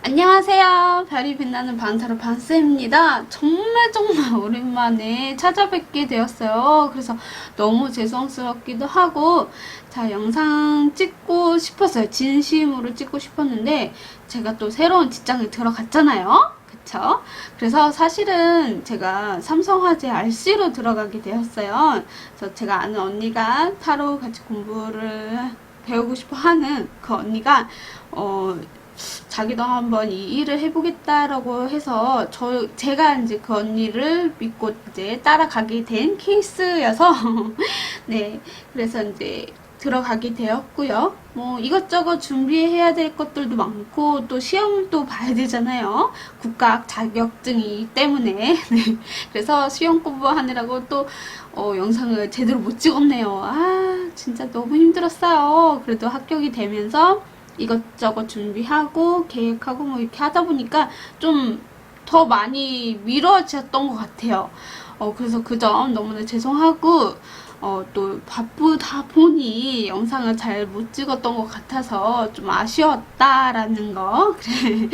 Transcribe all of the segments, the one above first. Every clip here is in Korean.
안녕하세요. 별이 빛나는 반타로 반스입니다. 정말 오랜만에 찾아뵙게 되었어요. 그래서 너무 죄송스럽기도 하고, 자, 영상 찍고 싶었어요. 진심으로 찍고 싶었는데, 제가 또 새로운 직장에 들어갔잖아요. 그쵸? 그래서 사실은 제가 삼성화재 RC로 들어가게 되었어요. 그래서 제가 아는 언니가 타로 같이 공부를 배우고 싶어 하는 그 언니가, 자기도 한번 이 일을 해보겠다라고 해서 제가 이제 그 언니를 믿고 이제 따라가게 된 케이스여서 네, 그래서 이제 들어가게 되었고요. 뭐 이것저것 준비해야 될 것들도 많고 또 시험도 봐야 되잖아요. 국가학 자격증이기 때문에 네, 그래서 시험 공부하느라고 또 영상을 제대로 못 찍었네요. 아 진짜 너무 힘들었어요. 그래도 합격이 되면서 이것저것 준비하고 계획하고 뭐 이렇게 하다 보니까 좀 더 많이 미뤄졌던 것 같아요. 그래서 그 점 너무나 죄송하고 또 바쁘다 보니 영상을 잘 못 찍었던 것 같아서 좀 아쉬웠다라는 거. 그래.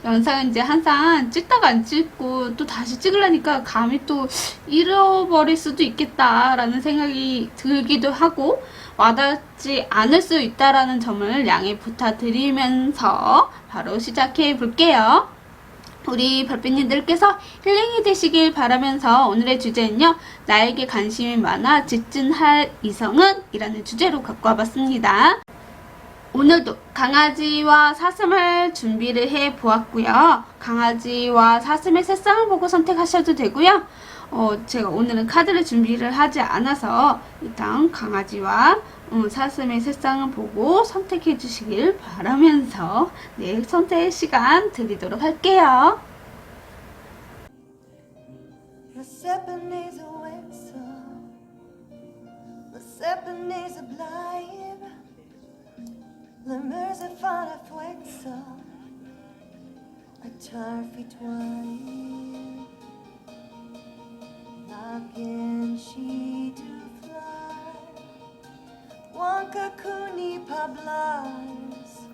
영상은 이제 항상 찍다가 안 찍고 또 다시 찍으려니까 감이 또 잃어버릴 수도 있겠다라는 생각이 들기도 하고 와닿지 않을 수 있다라는 점을 양해 부탁드리면서 바로 시작해 볼게요. 우리 별빛님들께서 힐링이 되시길 바라면서 오늘의 주제는요. 나에게 관심이 많아 직진할 이성은? 이라는 주제로 갖고 와봤습니다. 오늘도 강아지와 사슴을 준비를 해 보았고요. 강아지와 사슴의 색상을 보고 선택하셔도 되고요. 제가 오늘은 카드를 준비를 하지 않아서 일단 강아지와 사슴의 색상을 보고 선택해 주시길 바라면서 네, 선택 시간 드리도록 할게요. Wankakuni Pablas,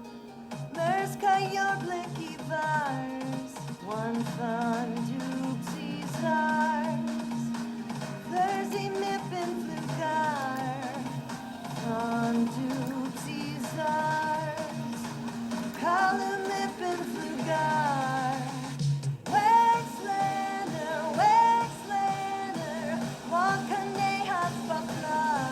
Merska Yorbleki Vars, One Fun Dupsy Stars, Thursday Nippin Flugar, On Dupsy Stars, Column Nippin Flugar, Wexlander, Wakane Haspaflar.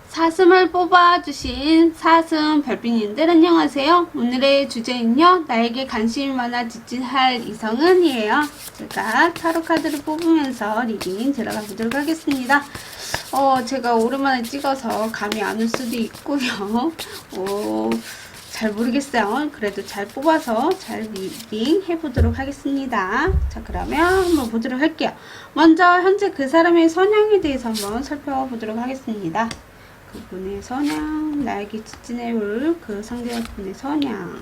사슴을 뽑아주신 사슴 별빛님들 안녕하세요. 오늘의 주제는요. 나에게 관심이 많아 직진할 이성은? 이에요. 제가 타로 카드를 뽑으면서 리딩 들어가 보도록 하겠습니다. 제가 오랜만에 찍어서 감이 안 올 수도 있고요. 잘 모르겠어요. 그래도 잘 뽑아서 잘 리딩 해보도록 하겠습니다. 자, 그러면 한번 보도록 할게요. 먼저 현재 그 사람의 성향에 대해서 한번 살펴보도록 하겠습니다. 그분의 성향, 나에게 직진해올 그 상대분의 성향.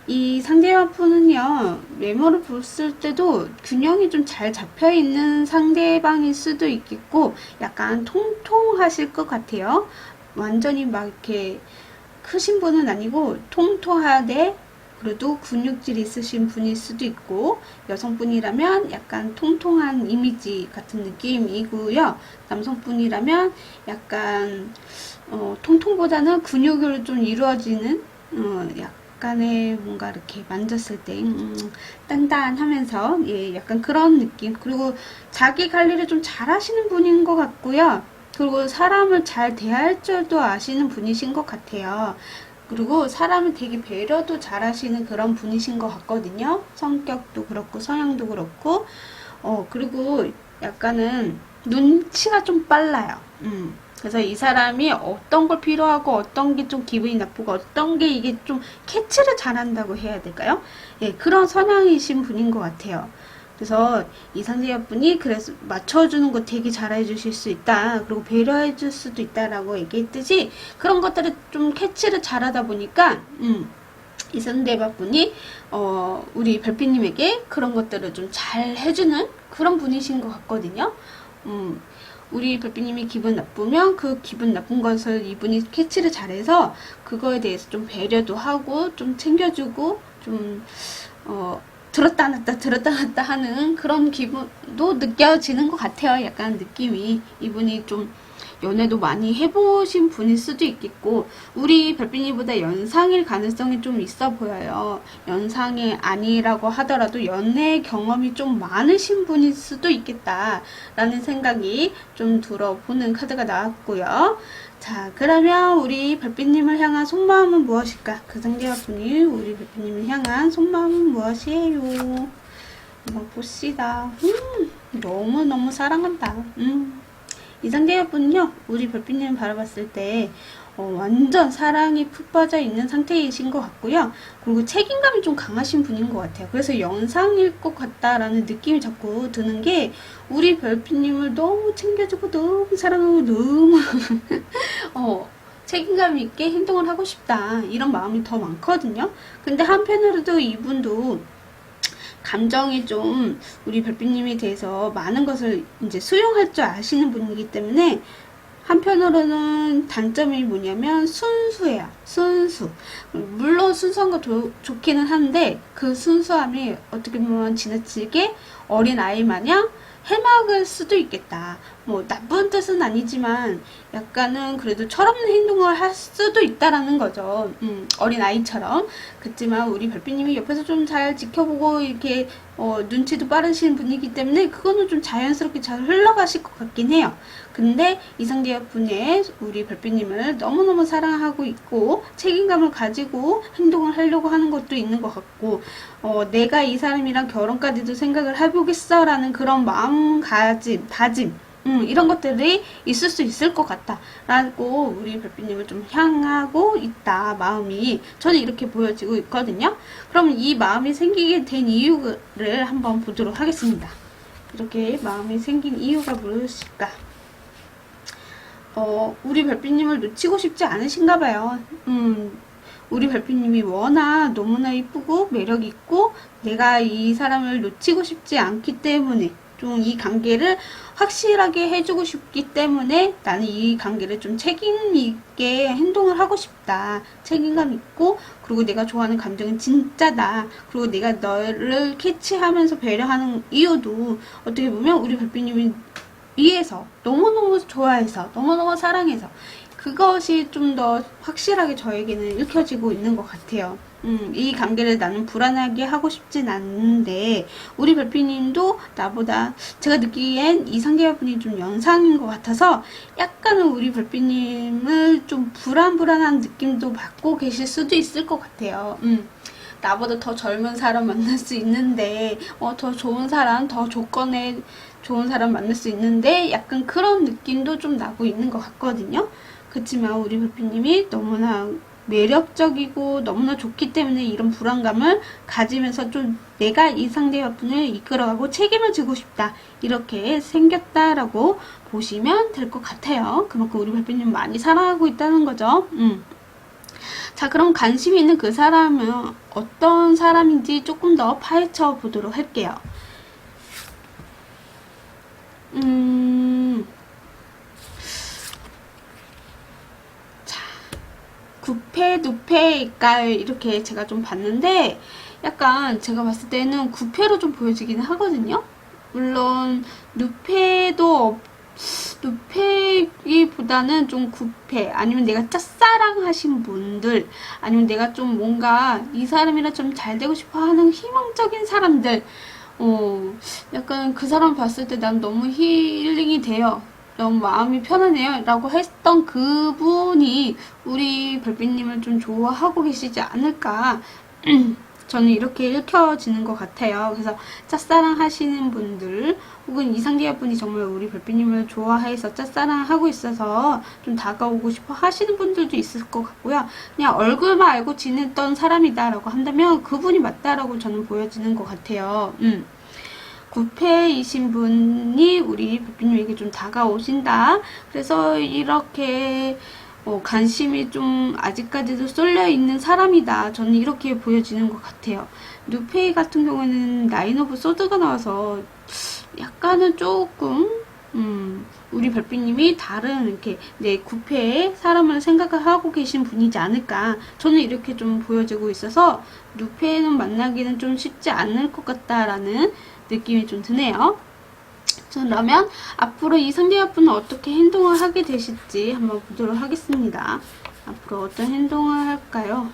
이 상대분은요, 외모를 봤을 때도 균형이 좀 잘 잡혀있는 상대방일 수도 있겠고, 약간 통통하실 것 같아요. 완전히 막 이렇게 크신 분은 아니고, 통통하되, 그래도 근육질 있으신 분일 수도 있고, 여성분이라면 약간 통통한 이미지 같은 느낌이고요. 남성분이라면 약간 통통보다는 근육으로 좀 이루어지는 약간의 뭔가 이렇게 만졌을 때 단단하면서 예, 약간 그런 느낌. 그리고 자기 관리를 좀 잘하시는 분인 것 같고요. 그리고 사람을 잘 대할 줄도 아시는 분이신 것 같아요. 그리고 사람을 되게 배려도 잘 하시는 그런 분이신 것 같거든요. 성격도 그렇고 성향도 그렇고 그리고 약간은 눈치가 좀 빨라요. 그래서 이 사람이 어떤 걸 필요하고 어떤 게 좀 기분이 나쁘고 어떤 게 이게 좀 캐치를 잘한다고 해야 될까요? 예, 그런 성향이신 분인 것 같아요. 그래서 이 상대분이 그래서 맞춰주는 거 되게 잘해 주실 수 있다. 그리고 배려해 줄 수도 있다라고 얘기했듯이 그런 것들을 좀 캐치를 잘하다 보니까 이 상대방분이 우리 별빛님에게 그런 것들을 좀 잘 해주는 그런 분이신 것 같거든요. 우리 별빛님이 기분 나쁘면 그 기분 나쁜 것을 이분이 캐치를 잘해서 그거에 대해서 좀 배려도 하고 좀 챙겨주고 좀 들었다 놨다 하는 그런 기분도 느껴지는 것 같아요. 약간 느낌이. 이분이 좀 연애도 많이 해보신 분일 수도 있겠고, 우리 별빛이보다 연상일 가능성이 좀 있어 보여요. 연상이 아니라고 하더라도 연애 경험이 좀 많으신 분일 수도 있겠다라는 생각이 좀 들어보는 카드가 나왔고요. 자, 그러면 우리 별빛님을 향한 속마음은 무엇일까? 그 상대분이 우리 별빛님을 향한 속마음은 무엇이에요? 한번 봅시다. 너무너무 사랑한다. 이 상대분은요, 우리 별빛님 바라봤을 때 완전 사랑이 푹 빠져 있는 상태이신 것 같고요. 그리고 책임감이 좀 강하신 분인 것 같아요. 그래서 영상일 것 같다라는 느낌이 자꾸 드는 게, 우리 별빛님을 너무 챙겨주고 너무 사랑하고 너무 책임감 있게 행동을 하고 싶다, 이런 마음이 더 많거든요. 근데 한편으로도 이분도 감정이 좀 우리 별빛님에 대해서 많은 것을 이제 수용할 줄 아시는 분이기 때문에, 한편으로는 단점이 뭐냐면 순수해요. 순수. 물론 순수한 거 좋기는 한데, 그 순수함이 어떻게 보면 지나치게 어린 아이 마냥 해막을 수도 있겠다. 뭐 나쁜 뜻은 아니지만 약간은 그래도 철없는 행동을 할 수도 있다라는 거죠. 어린 아이처럼. 그렇지만 우리 별빛님이 옆에서 좀 잘 지켜보고 이렇게 눈치도 빠르신 분이기 때문에 그거는 좀 자연스럽게 잘 흘러가실 것 같긴 해요. 근데 이상대분의 우리 별빛님을 너무너무 사랑하고 있고 책임감을 가지고 행동을 하려고 하는 것도 있는 것 같고, 내가 이 사람이랑 결혼까지도 생각을 해보겠어 라는 그런 마음가짐, 다짐, 이런 것들이 있을 수 있을 것 같다 라고 우리 별빛님을 좀 향하고 있다, 마음이. 저는 이렇게 보여지고 있거든요. 그럼 이 마음이 생기게 된 이유를 한번 보도록 하겠습니다. 이렇게 마음이 생긴 이유가 무엇일까? 우리 별빛님을 놓치고 싶지 않으신가 봐요. 우리 별빛님이 워낙 너무나 이쁘고 매력있고 내가 이 사람을 놓치고 싶지 않기 때문에, 좀 이 관계를 확실하게 해주고 싶기 때문에 나는 이 관계를 좀 책임 있게 행동을 하고 싶다. 책임감 있고, 그리고 내가 좋아하는 감정은 진짜다. 그리고 내가 너를 캐치하면서 배려하는 이유도 어떻게 보면 우리 별빛님이 위해서, 너무너무 좋아해서, 너무너무 사랑해서, 그것이 좀 더 확실하게 저에게는 읽혀지고 있는 것 같아요. 이 관계를 나는 불안하게 하고 싶진 않는데, 우리 별빛님도 나보다, 제가 느끼기엔 이 상대분이 좀 연상인 것 같아서 약간은 우리 별빛님을 좀 불안한 느낌도 받고 계실 수도 있을 것 같아요. 나보다 더 젊은 사람 만날 수 있는데, 더 좋은 사람, 더 조건에 좋은 사람 만날 수 있는데, 약간 그런 느낌도 좀 나고 있는 것 같거든요. 그렇지만 우리 별빛님이 너무나 매력적이고 너무나 좋기 때문에 이런 불안감을 가지면서 좀 내가 이 상대분을 이끌어가고 책임을 지고 싶다, 이렇게 생겼다라고 보시면 될 것 같아요. 그만큼 우리 별빛님 많이 사랑하고 있다는 거죠. 자, 그럼 관심 있는 그 사람은 어떤 사람인지 조금 더 파헤쳐 보도록 할게요. 구패, 누패일까, 이렇게 제가 좀 봤는데, 약간 제가 봤을 때는 구패로 좀 보여지기는 하거든요. 물론 누패기보다는 좀 구패, 아니면 내가 짝사랑 하신 분들, 아니면 내가 좀 뭔가 이 사람이랑 좀 잘 되고 싶어 하는 희망적인 사람들, 약간 그 사람 봤을 때 난 너무 힐링이 돼요, 너무 마음이 편하네요 라고 했던 그분이 우리 별빛님을 좀 좋아하고 계시지 않을까, 저는 이렇게 읽혀지는 것 같아요. 그래서 짝사랑 하시는 분들, 혹은 이상계열 분이 정말 우리 별빛님을 좋아해서 짝사랑하고 있어서 좀 다가오고 싶어 하시는 분들도 있을 것 같고요. 그냥 얼굴만 알고 지냈던 사람이다 라고 한다면 그분이 맞다라고 저는 보여지는 것 같아요. 구패이신 분이 우리 별빛님에게 좀 다가오신다. 그래서 이렇게 관심이 좀 아직까지도 쏠려 있는 사람이다. 저는 이렇게 보여지는 것 같아요. 누페이 같은 경우에는 나인 오브 소드가 나와서 약간은 조금 우리 별빛님이 다른 이렇게 내 구패의 사람을 생각을 하고 계신 분이지 않을까. 저는 이렇게 좀 보여지고 있어서 누페는 만나기는 좀 쉽지 않을 것 같다라는 느낌이 좀 드네요. 그러면 앞으로 이 상대분은 어떻게 행동을 하게 되실지 한번 보도록 하겠습니다. 앞으로 어떤 행동을 할까요?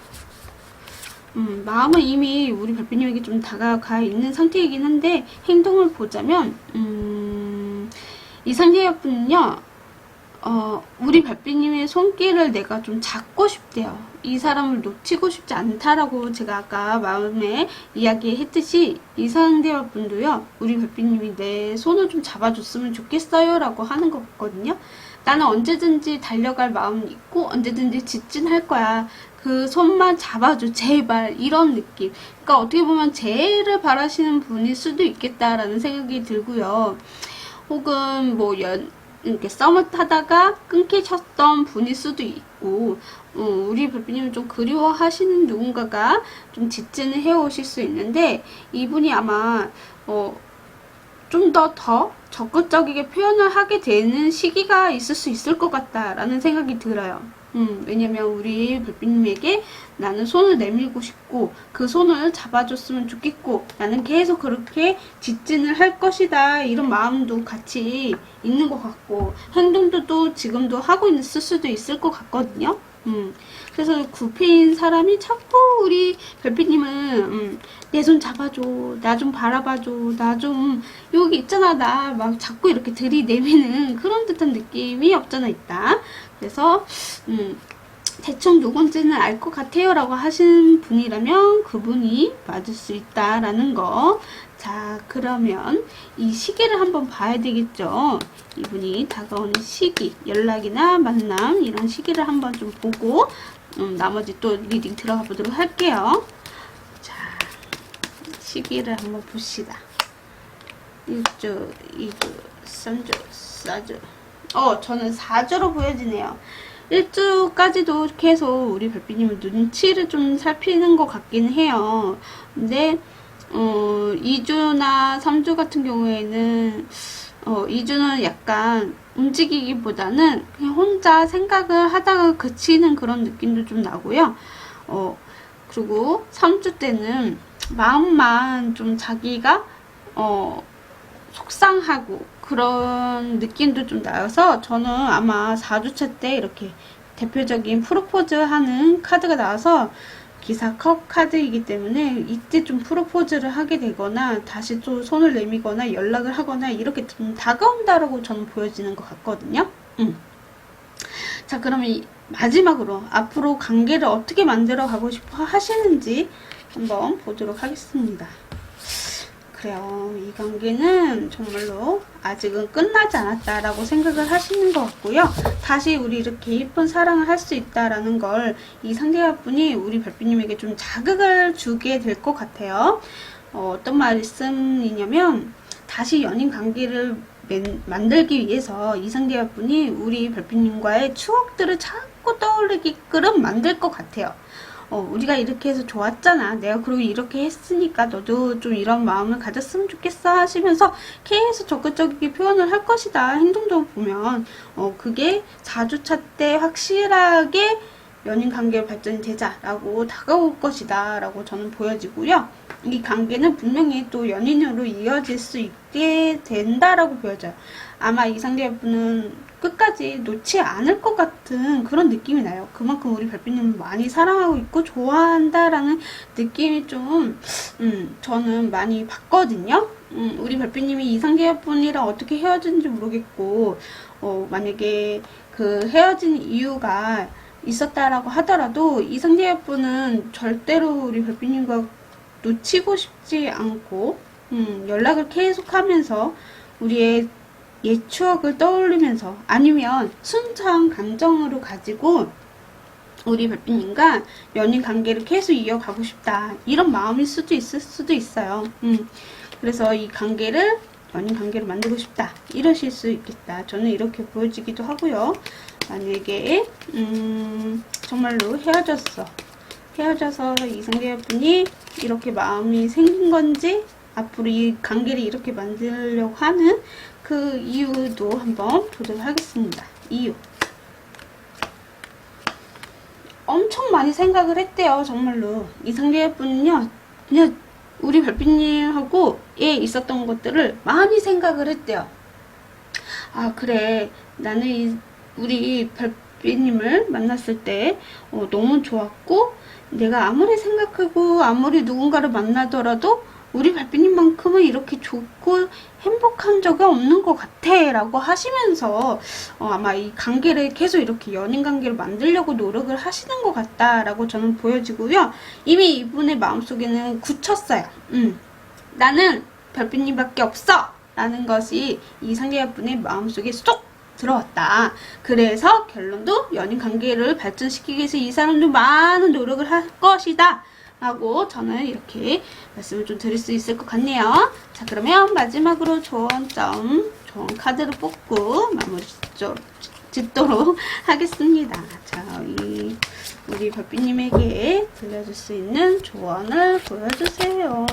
마음은 이미 우리 별빛님에게 좀 다가가 있는 상태이긴 한데 행동을 보자면 이 상대분은요 우리 별빛님의 손길을 내가 좀 잡고 싶대요. 이 사람을 놓치고 싶지 않다라고 제가 아까 마음에 이야기했듯이 이 상대분도요 우리 별빛님이 내 손을 좀 잡아줬으면 좋겠어요 라고 하는 것 같거든요. 나는 언제든지 달려갈 마음이 있고 언제든지 직진할 거야. 그 손만 잡아줘 제발, 이런 느낌. 그러니까 어떻게 보면 재해를 바라시는 분일 수도 있겠다라는 생각이 들고요. 혹은 뭐 이렇게 썸을 타다가 끊기셨던 분일 수도 있고, 우리 별빛님은 좀 그리워하시는 누군가가 좀 직진을 해오실 수 있는데, 이분이 아마 좀 더 적극적이게 표현을 하게 되는 시기가 있을 수 있을 것 같다라는 생각이 들어요. 왜냐면 우리 별빛님에게 나는 손을 내밀고 싶고 그 손을 잡아줬으면 좋겠고 나는 계속 그렇게 직진을 할 것이다, 이런 마음도 같이 있는 것 같고 행동도 또 지금도 하고 있을 수도 있을 것 같거든요. 그래서 구패인 사람이 자꾸 우리 별빛님은 내 손 잡아줘, 나 좀 바라봐줘, 나 좀 여기 있잖아, 나 막 자꾸 이렇게 들이내미는 그런 듯한 느낌이 없잖아 있다. 그래서 대충 누군지는 알 것 같아요 라고 하시는 분이라면 그분이 맞을 수 있다라는 거. 자, 그러면 이 시기를 한번 봐야 되겠죠. 이분이 다가오는 시기, 연락이나 만남 이런 시기를 한번 좀 보고 나머지 또 리딩 들어가 보도록 할게요. 자, 시기를 한번 봅시다. 1주, 2주, 3주, 4주. 저는 4주로 보여지네요. 1주까지도 계속 우리 별빛님은 눈치를 좀 살피는 것 같긴 해요. 근데 2주나 3주 같은 경우에는 2주는 약간 움직이기보다는 그냥 혼자 생각을 하다가 그치는 그런 느낌도 좀 나고요. 그리고 3주 때는 마음만 좀 자기가 속상하고 그런 느낌도 좀 나서 저는 아마 4주차 때 이렇게 대표적인 프로포즈 하는 카드가 나와서 기사 컵 카드이기 때문에 이때 좀 프로포즈를 하게 되거나 다시 또 손을 내미거나 연락을 하거나 이렇게 좀 다가온다라고 저는 보여지는 것 같거든요. 자, 그러면 마지막으로 앞으로 관계를 어떻게 만들어 가고 싶어 하시는지 한번 보도록 하겠습니다. 그래요. 이 관계는 정말로 아직은 끝나지 않았다라고 생각을 하시는 것 같고요. 다시 우리 이렇게 예쁜 사랑을 할 수 있다라는 걸 이 상대분이 우리 별빛님에게 좀 자극을 주게 될 것 같아요. 어떤 말씀이냐면 다시 연인 관계를 만들기 위해서 이 상대분이 우리 별빛님과의 추억들을 자꾸 떠올리게끔 만들 것 같아요. 우리가 이렇게 해서 좋았잖아. 내가 그리고 이렇게 했으니까 너도 좀 이런 마음을 가졌으면 좋겠어 하시면서 계속 적극적이게 표현을 할 것이다. 행동도 보면 그게 4주차 때 확실하게 연인 관계로 발전이 되자라고 다가올 것이다 라고 저는 보여지고요. 이 관계는 분명히 또 연인으로 이어질 수 있게 된다라고 보여져요. 아마 이 상대분은 끝까지 놓지 않을 것 같은 그런 느낌이 나요. 그만큼 우리 별빛님을 많이 사랑하고 있고 좋아한다라는 느낌이 좀 저는 많이 받거든요. 우리 별빛님이 이 상대분이랑 어떻게 헤어진지 모르겠고 만약에 그 헤어진 이유가 있었다라고 하더라도 이 상대분은 절대로 우리 별빛님과 놓치고 싶지 않고 연락을 계속하면서 우리의 옛 추억을 떠올리면서 아니면 순수한 감정으로 가지고 우리 별빛님과 연인 관계를 계속 이어가고 싶다, 이런 마음일 수도 있을 수도 있어요. 그래서 이 관계를 연인 관계로 만들고 싶다 이러실 수 있겠다. 저는 이렇게 보여지기도 하고요. 만약에 정말로 헤어져서 이상계 분이 이렇게 마음이 생긴 건지 앞으로 이 관계를 이렇게 만들려고 하는 그 이유도 한번 보도록 하겠습니다. 이유. 엄청 많이 생각을 했대요. 정말로 이상계 분은요, 그냥 우리 별빛님하고 있었던 것들을 많이 생각을 했대요. 아, 그래, 나는 우리 별빛님을 만났을 때 너무 좋았고, 내가 아무리 생각하고 아무리 누군가를 만나더라도 우리 별빛님만큼은 이렇게 좋고 행복한 적이 없는 것 같아 라고 하시면서 아마 이 관계를 계속 이렇게 연인 관계를 만들려고 노력을 하시는 것 같다 라고 저는 보여지고요. 이미 이분의 마음속에는 굳혔어요. 나는 별빛님밖에 없어 라는 것이 이상계 분의 마음속에 쏙 들어왔다. 그래서 결론도 연인 관계를 발전시키기 위해서 이 사람도 많은 노력을 할 것이다 라고 저는 이렇게 말씀을 좀 드릴 수 있을 것 같네요. 자, 그러면 마지막으로 좋은 카드를 뽑고 마무리 짓도록 하겠습니다. 자, 우리 별빛님에게 들려줄 수 있는 조언을 보여주세요.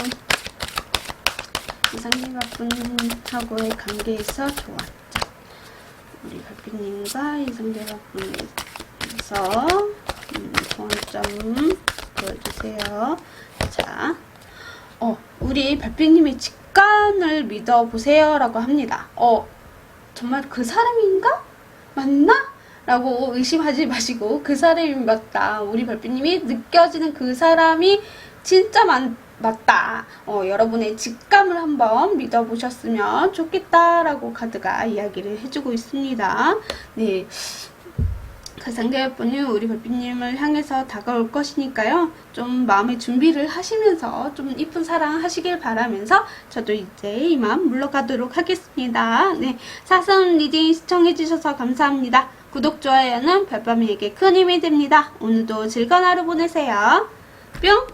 이상계 분하고의 관계에서 좋았죠. 우리 별빛님과 이상계 분에서 좋은 점 보여주세요. 자, 우리 별빛님의 직관을 믿어보세요 라고 합니다. 정말 그 사람인가? 맞나? 라고 의심하지 마시고 그 사람이 맞다. 우리 별빛님이 느껴지는 그 사람이 진짜 맞다. 여러분의 직감을 한번 믿어보셨으면 좋겠다라고 카드가 이야기를 해주고 있습니다. 네. 그 상대분이 우리 별빛님을 향해서 다가올 것이니까요. 좀 마음의 준비를 하시면서 좀 이쁜 사랑 하시길 바라면서 저도 이제 이만 물러가도록 하겠습니다. 네, 사선 리딩 시청해주셔서 감사합니다. 구독, 좋아요는 별밤이에게 큰 힘이 됩니다. 오늘도 즐거운 하루 보내세요. 뿅!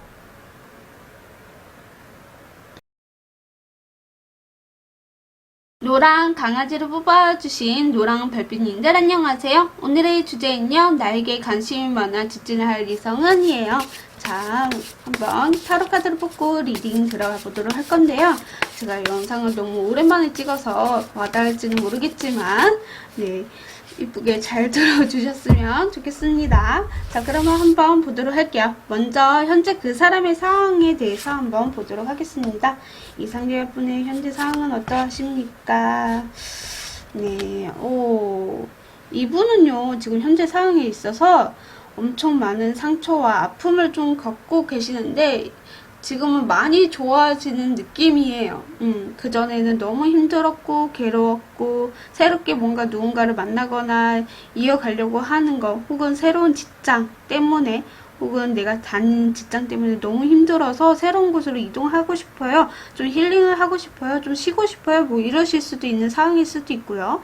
노랑 강아지를 뽑아주신 노랑 별빛님들 안녕하세요. 오늘의 주제는요, 나에게 관심이 많아 직진할 이성은이에요. 자, 한번 타로 카드를 뽑고 리딩 들어가 보도록 할 건데요. 제가 이 영상을 너무 오랜만에 찍어서 와닿을지는 모르겠지만 네, 이쁘게 잘 들어주셨으면 좋겠습니다. 자, 그러면 한번 보도록 할게요. 먼저 현재 그 사람의 상황에 대해서 한번 보도록 하겠습니다. 이상계 분의 현재 상황은 어떠하십니까? 네, 이분은요, 지금 현재 상황에 있어서 엄청 많은 상처와 아픔을 좀 겪고 계시는데 지금은 많이 좋아지는 느낌이에요. 그전에는 너무 힘들었고 괴로웠고 새롭게 뭔가 누군가를 만나거나 이어가려고 하는 거, 혹은 새로운 직장 때문에, 혹은 내가 다니는 직장 때문에 너무 힘들어서 새로운 곳으로 이동하고 싶어요. 좀 힐링을 하고 싶어요. 좀 쉬고 싶어요. 뭐 이러실 수도 있는 상황일 수도 있고요.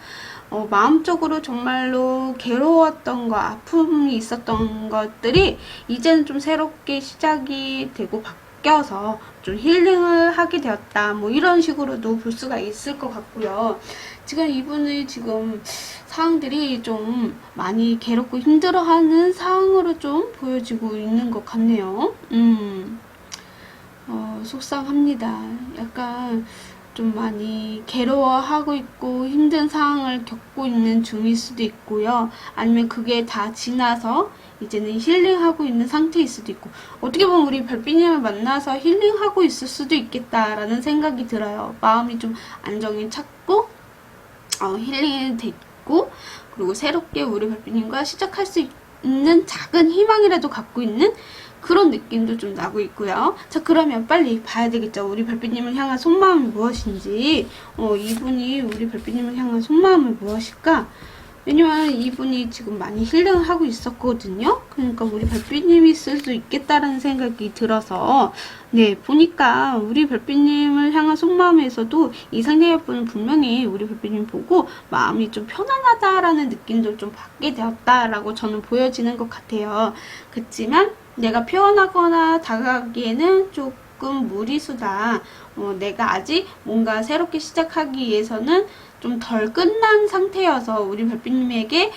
마음적으로 정말로 괴로웠던 거, 아픔이 있었던 것들이 이제는 좀 새롭게 시작이 되고 바뀌어서 좀 힐링을 하게 되었다. 뭐 이런 식으로도 볼 수가 있을 것 같고요. 지금 이분의 지금 상황들이 좀 많이 괴롭고 힘들어하는 상황으로 좀 보여지고 있는 것 같네요. 속상합니다. 약간 좀 많이 괴로워하고 있고 힘든 상황을 겪고 있는 중일 수도 있고요. 아니면 그게 다 지나서 이제는 힐링하고 있는 상태일 수도 있고, 어떻게 보면 우리 별빛님을 만나서 힐링하고 있을 수도 있겠다라는 생각이 들어요. 마음이 좀 안정이 찾고 힐링이 됐고, 그리고 새롭게 우리 별빛님과 시작할 수 있는 작은 희망이라도 갖고 있는 그런 느낌도 좀 나고 있고요. 자, 그러면 빨리 봐야 되겠죠. 우리 별빛님을 향한 속마음이 무엇인지. 이분이 우리 별빛님을 향한 속마음이 무엇일까? 왜냐면 이분이 지금 많이 힐링을 하고 있었거든요. 그러니까 우리 별빛님이 있을 수 있겠다라는 생각이 들어서 네, 보니까 우리 별빛님을 향한 속마음에서도 이상계 분은 분명히 우리 별빛님 보고 마음이 좀 편안하다라는 느낌도 좀 받게 되었다라고 저는 보여지는 것 같아요. 그렇지만 내가 표현하거나 다가가기에는 조금 무리수다. 내가 아직 뭔가 새롭게 시작하기 위해서는 좀 덜 끝난 상태여서 우리 별빛님에게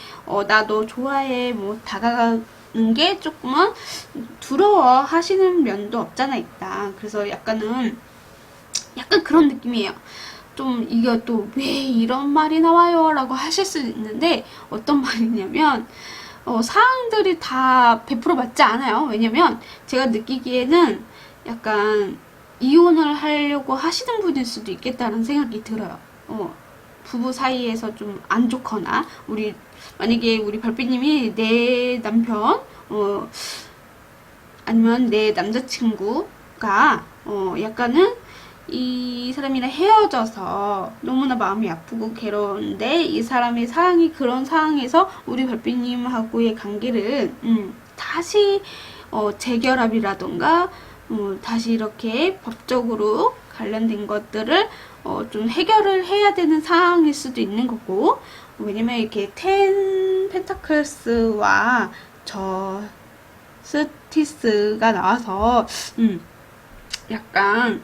나 너 좋아해 뭐 다가가는 게 조금은 두려워 하시는 면도 없잖아 있다. 그래서 약간 그런 느낌이에요. 좀 이게 또 왜 이런 말이 나와요 라고 하실 수 있는데, 어떤 말이냐면 사항들이 다 100% 맞지 않아요. 왜냐면 제가 느끼기에는 약간 이혼을 하려고 하시는 분일 수도 있겠다는 생각이 들어요. 부부 사이에서 좀 안 좋거나, 만약에 우리 별빛님이 내 남편 아니면 내 남자친구가 약간은 이 사람이랑 헤어져서 너무나 마음이 아프고 괴로운데, 이 사람의 상황이 그런 상황에서 우리 별빛님하고의 관계를 다시 재결합이라던가 다시 이렇게 법적으로 관련된 것들을 좀 해결을 해야 되는 상황일 수도 있는 거고, 왜냐면 이렇게 텐 펜타클스와 저스티스가 나와서 약간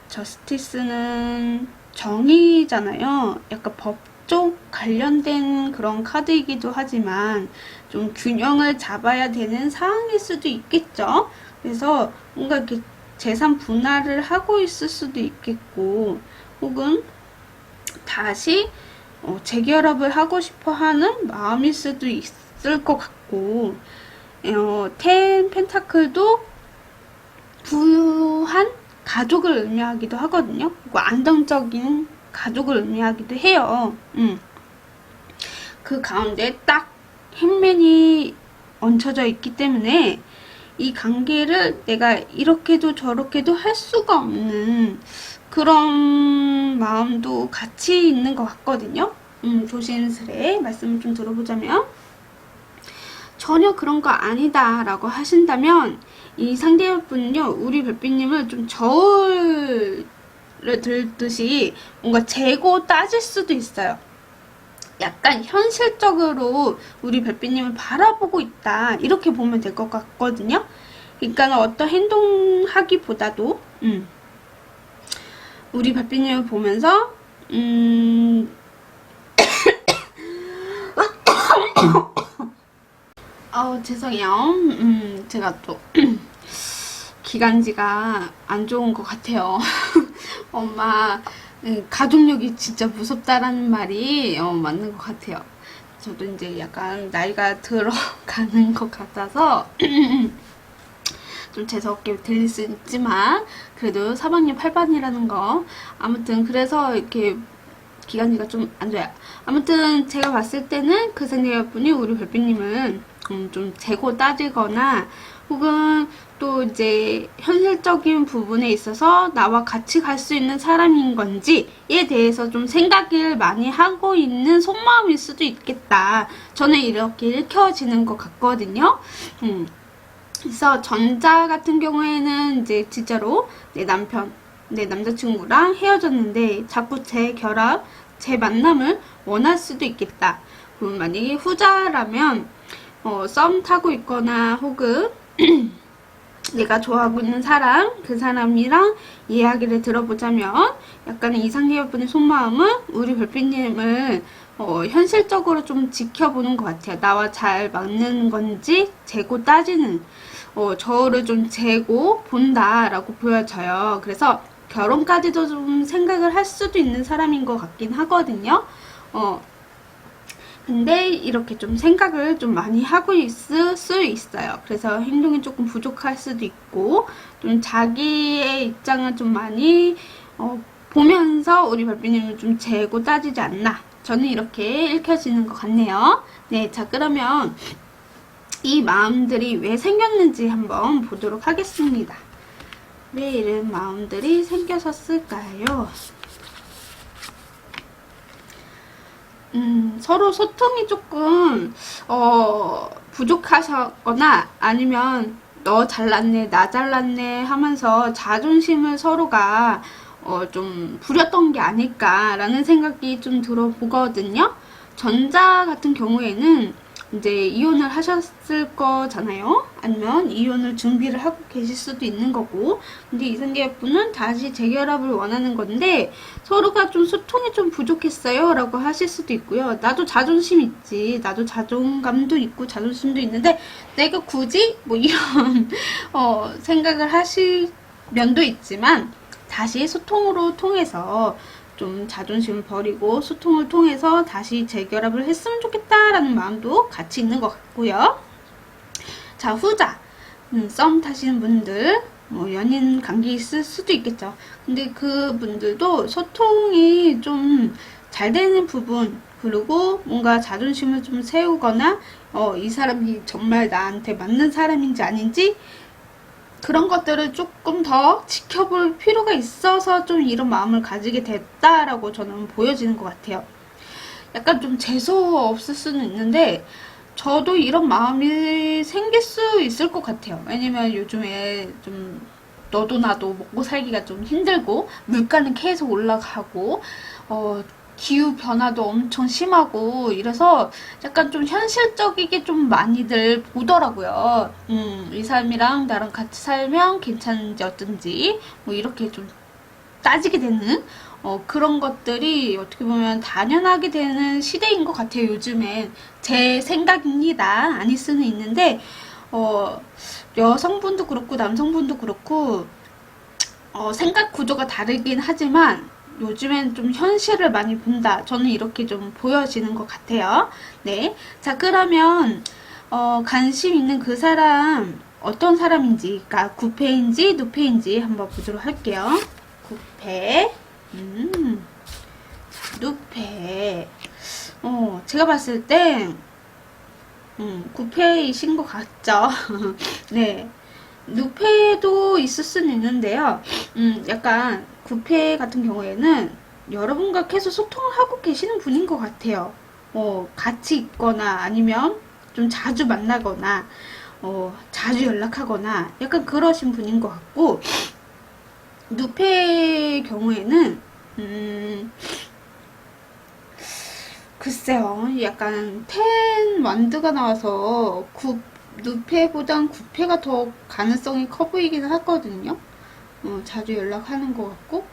저스티스는 정의잖아요. 약간 법적 관련된 그런 카드이기도 하지만 좀 균형을 잡아야 되는 상황일 수도 있겠죠. 그래서 뭔가 이렇게 재산 분할을 하고 있을 수도 있겠고, 혹은 다시 재결합을 하고 싶어 하는 마음일 수도 있을 것 같고, 텐 펜타클도 부유한 가족을 의미하기도 하거든요. 그리고 안정적인 가족을 의미하기도 해요. 그 가운데 딱 행맨이 얹혀져 있기 때문에 이 관계를 내가 이렇게도 저렇게도 할 수가 없는 그런 마음도 같이 있는 것 같거든요. 조심스레 말씀을 좀 들어보자면, 전혀 그런 거 아니다 라고 하신다면 이 상대분은요, 우리 별빛님을 좀 저울을 들듯이 뭔가 재고 따질 수도 있어요. 약간 현실적으로 우리 별빛님을 바라보고 있다, 이렇게 보면 될 것 같거든요. 그러니까 어떤 행동하기보다도 우리 별빛님을 보면서 죄송해요. 제가 또 기관지가 안 좋은 것 같아요. 엄마, 가족력이 진짜 무섭다라는 말이 맞는 것 같아요. 저도 이제 약간 나이가 들어가는 것 같아서 좀 재수없게 들릴 수 있지만, 그래도 3학년 8반이라는 거, 아무튼 그래서 이렇게 기관지가 좀 안 좋아요. 아무튼 제가 봤을 때는 그 상대분이 우리 별빛님은 좀 재고 따지거나, 혹은 또 이제 현실적인 부분에 있어서 나와 같이 갈 수 있는 사람인 건지에 대해서 좀 생각을 많이 하고 있는 속마음일 수도 있겠다. 저는 이렇게 읽혀지는 것 같거든요. 그래서 전자 같은 경우에는 이제 진짜로 내 남자친구랑 헤어졌는데 자꾸 재결합, 재만남을 원할 수도 있겠다. 그럼 만약에 후자라면 썸 타고 있거나, 혹은 내가 좋아하고 있는 사람, 그 사람이랑 이야기를 들어보자면, 약간 이상계열분의 속마음은 우리 별빛님을 현실적으로 좀 지켜보는 것 같아요. 나와 잘 맞는 건지 재고 따지는, 저를 좀 재고 본다라고 보여져요. 그래서 결혼까지도 좀 생각을 할 수도 있는 사람인 것 같긴 하거든요. 근데 이렇게 좀 생각을 좀 많이 하고 있을 수 있어요. 그래서 행동이 조금 부족할 수도 있고, 좀 자기의 입장을 좀 많이 보면서 우리 별빛님을 좀 재고 따지지 않나, 저는 이렇게 읽혀지는 것 같네요. 네, 자 그러면 이 마음들이 왜 생겼는지 한번 보도록 하겠습니다. 왜 이런 마음들이 생겨졌을까요? 서로 소통이 조금 부족하셨거나, 아니면 너 잘났네 나 잘났네 하면서 자존심을 서로가 좀 부렸던 게 아닐까라는 생각이 좀 들어보거든요. 전자 같은 경우에는 이제 이혼을 하셨을 거잖아요. 아니면 이혼을 준비를 하고 계실 수도 있는 거고. 근데 이성계분은 다시 재결합을 원하는 건데 서로가 좀 소통이 좀 부족했어요 라고 하실 수도 있고요. 나도 자존심 있지. 나도 자존감도 있고 자존심도 있는데 내가 굳이 뭐 이런 생각을 하실 면도 있지만 다시 소통으로 통해서 좀 자존심을 버리고 소통을 통해서 다시 재결합을 했으면 좋겠다라는 마음도 같이 있는 것 같고요. 자, 후자. 썸 타시는 분들, 뭐 연인 관계 있을 수도 있겠죠. 근데 그 분들도 소통이 좀 잘 되는 부분, 그리고 뭔가 자존심을 좀 세우거나, 이 사람이 정말 나한테 맞는 사람인지 아닌지, 그런 것들을 조금 더 지켜볼 필요가 있어서 좀 이런 마음을 가지게 됐다라고 저는 보여지는 것 같아요. 약간 좀 재수 없을 수는 있는데 저도 이런 마음이 생길 수 있을 것 같아요. 왜냐면 요즘에 좀 너도 나도 먹고 살기가 좀 힘들고 물가는 계속 올라가고 기후 변화도 엄청 심하고 이래서 약간 좀 현실적이게 좀 많이들 보더라고요. 이 사람이랑 나랑 같이 살면 괜찮은지 어쩐지 뭐 이렇게 좀 따지게 되는 그런 것들이 어떻게 보면 당연하게 되는 시대인 것 같아요. 요즘엔 제 생각입니다. 아닐 수는 있는데 여성분도 그렇고 남성분도 그렇고 생각 구조가 다르긴 하지만 요즘엔 좀 현실을 많이 본다. 저는 이렇게 좀 보여지는 것 같아요. 네. 자, 그러면, 관심 있는 그 사람, 어떤 사람인지, 그러니까 구패인지 누패인지 한번 보도록 할게요. 구패, 누패. 제가 봤을 때, 구패이신 것 같죠? 네. 누패도 있을 수는 있는데요. 약간 구패 같은 경우에는 여러분과 계속 소통을 하고 계시는 분인 것 같아요. 같이 있거나 아니면 좀 자주 만나거나 자주 연락하거나 약간 그러신 분인 것 같고, 누패의 경우에는 글쎄요, 약간 텐 완드가 나와서 누패보단 구패가 더 가능성이 커 보이기는 하거든요. 자주 연락하는 것 같고,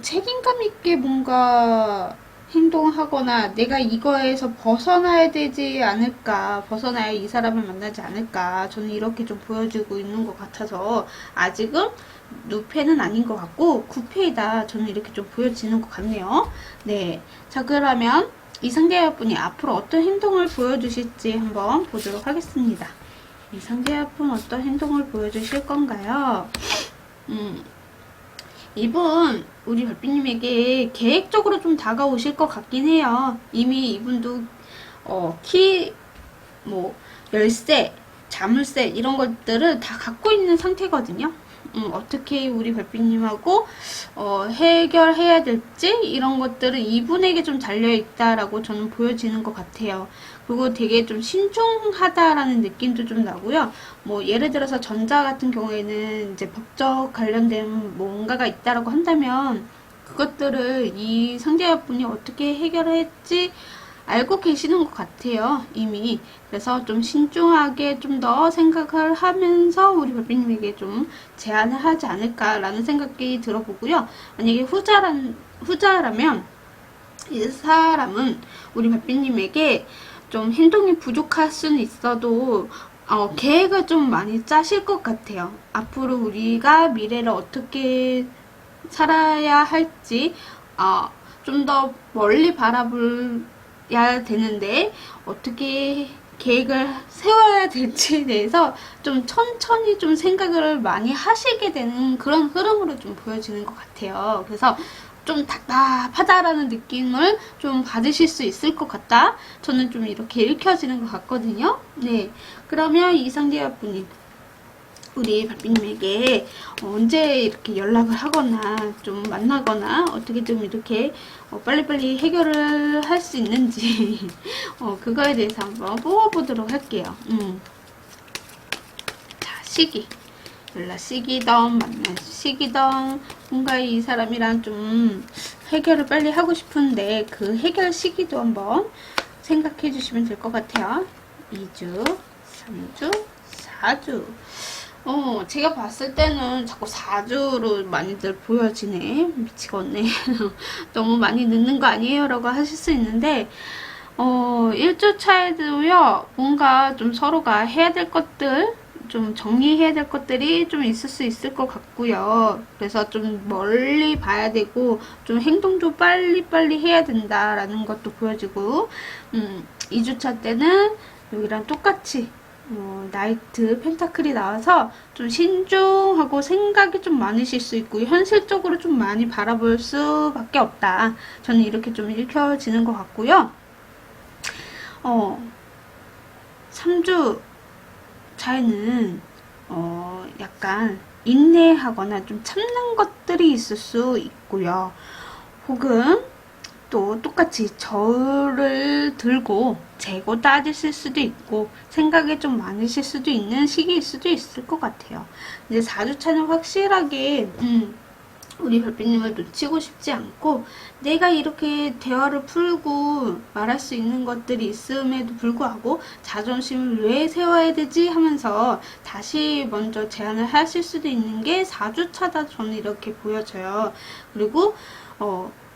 책임감 있게 뭔가 행동하거나 내가 이거에서 벗어나야 되지 않을까, 벗어나야 이 사람을 만나지 않을까, 저는 이렇게 좀 보여주고 있는 것 같아서 아직은 누패는 아닌 것 같고 구패이다, 저는 이렇게 좀 보여지는 것 같네요. 네, 자, 그러면 이상계열분이 앞으로 어떤 행동을 보여주실지 한번 보도록 하겠습니다. 이상계열분 어떤 행동을 보여주실 건가요? 이분 우리 별빛님에게 계획적으로 좀 다가오실 것 같긴 해요. 이미 이분도 뭐 열쇠, 자물쇠 이런 것들을 다 갖고 있는 상태거든요. 어떻게 우리 별빛님하고 해결해야 될지 이런 것들은 이분에게 좀 달려있다라고 저는 보여지는 것 같아요. 그리고 되게 좀 신중하다라는 느낌도 좀 나고요. 뭐 예를 들어서 전자 같은 경우에는 이제 법적 관련된 뭔가가 있다라고 한다면 그것들을 이 상대분이 어떻게 해결할지 알고 계시는 것 같아요, 이미. 그래서 좀 신중하게 좀 더 생각을 하면서 우리 별빛님에게 좀 제안을 하지 않을까라는 생각이 들어보고요. 만약에 후자라면 이 사람은 우리 별빛님에게 좀 행동이 부족할 수는 있어도 계획을 좀 많이 짜실 것 같아요. 앞으로 우리가 미래를 어떻게 살아야 할지 좀 더 멀리 바라봐야 되는데 어떻게 계획을 세워야 될지에 대해서 좀 천천히 좀 생각을 많이 하시게 되는 그런 흐름으로 좀 보여지는 것 같아요. 그래서 좀 답답하다라는 느낌을 좀 받으실 수 있을 것 같다. 저는 좀 이렇게 읽혀지는 것 같거든요. 네, 그러면 이상대화 분이 우리 별빛님에게 언제 이렇게 연락을 하거나 좀 만나거나 어떻게 좀 이렇게 빨리빨리 해결을 할 수 있는지 그거에 대해서 한번 뽑아보도록 할게요. 자, 시기. 연락 시기던 만날 시기던 뭔가 이 사람이랑 좀 해결을 빨리 하고 싶은데 그 해결 시기도 한번 생각해 주시면 될 것 같아요. 2주, 3주, 4주. 제가 봤을 때는 자꾸 4주로 많이들 보여지네. 미치겠네. 너무 많이 늦는 거 아니에요? 라고 하실 수 있는데, 1주 차에도요, 뭔가 좀 서로가 해야 될 것들, 좀 정리해야 될 것들이 좀 있을 수 있을 것 같고요. 그래서 좀 멀리 봐야 되고, 좀 행동도 빨리빨리 해야 된다라는 것도 보여지고, 2주차 때는 여기랑 똑같이, 나이트 펜타클이 나와서 좀 신중하고 생각이 좀 많으실 수 있고 현실적으로 좀 많이 바라볼 수밖에 없다. 저는 이렇게 좀 읽혀지는 것 같고요. 3주 차에는 약간 인내하거나 좀 참는 것들이 있을 수 있고요. 혹은 또 똑같이 저를 들고 재고 따지실 수도 있고 생각이 좀 많으실 수도 있는 시기일 수도 있을 것 같아요. 이제 4주차는 확실하게 우리 별빛님을 놓치고 싶지 않고 내가 이렇게 대화를 풀고 말할 수 있는 것들이 있음에도 불구하고 자존심을 왜 세워야 되지 하면서 다시 먼저 제안을 하실 수도 있는 게 4주차다 저는 이렇게 보여져요. 그리고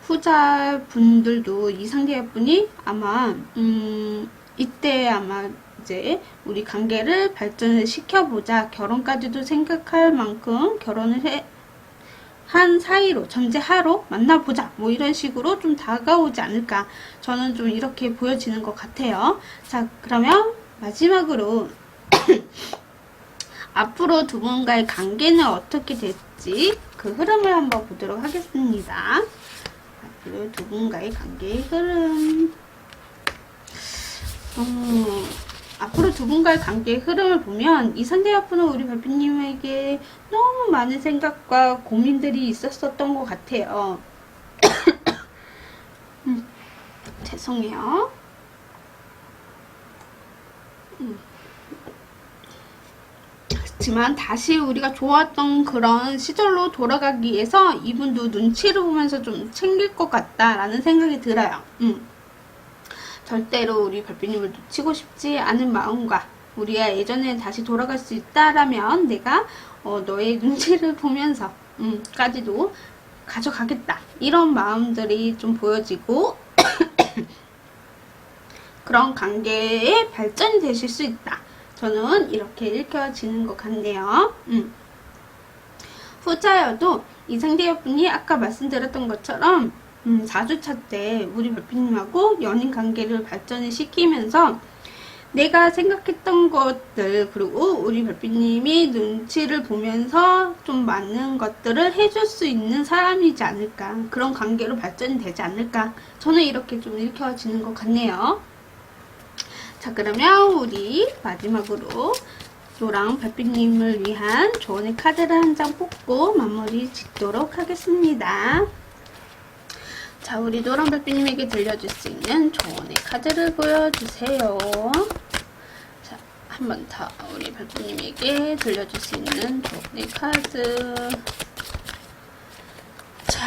후자분들도 이 상대분이 아마 이때 아마 이제 우리 관계를 발전을 시켜보자 결혼까지도 생각할 만큼 결혼을 한 사이로 전제하로 만나보자 뭐 이런 식으로 좀 다가오지 않을까 저는 좀 이렇게 보여지는 것 같아요. 자 그러면 마지막으로 앞으로 두 분과의 관계는 어떻게 될지 그 흐름을 한번 보도록 하겠습니다. 앞으로 두 분과의 관계의 흐름 앞으로 두 분과의 관계의 흐름을 보면 이 상대와는 우리 별빛님에게 너무 많은 생각과 고민들이 있었던 것 같아요. 죄송해요. 그렇지만 다시 우리가 좋았던 그런 시절로 돌아가기 위해서 이분도 눈치를 보면서 좀 챙길 것 같다라는 생각이 들어요. 절대로 우리 별빛님을 놓치고 싶지 않은 마음과 우리가 예전에 다시 돌아갈 수 있다라면 내가 너의 눈치를 보면서 까지도 가져가겠다 이런 마음들이 좀 보여지고 그런 관계의 발전이 되실 수 있다. 저는 이렇게 읽혀지는 것 같네요. 후자여도 이 상대분이 아까 말씀드렸던 것처럼 4주차 때 우리 별빛님하고 연인 관계를 발전을 시키면서 내가 생각했던 것들 그리고 우리 별빛님이 눈치를 보면서 좀 맞는 것들을 해줄 수 있는 사람이지 않을까 그런 관계로 발전이 되지 않을까 저는 이렇게 좀 읽혀지는 것 같네요. 자 그러면 우리 마지막으로 노랑 별빛님을 위한 조언의 카드를 한 장 뽑고 마무리 짓도록 하겠습니다. 자 우리 노랑 별빛님에게 들려줄 수 있는 조언의 카드를 보여주세요. 자 한 번 더 우리 별빛님에게 들려줄 수 있는 조언의 카드. 자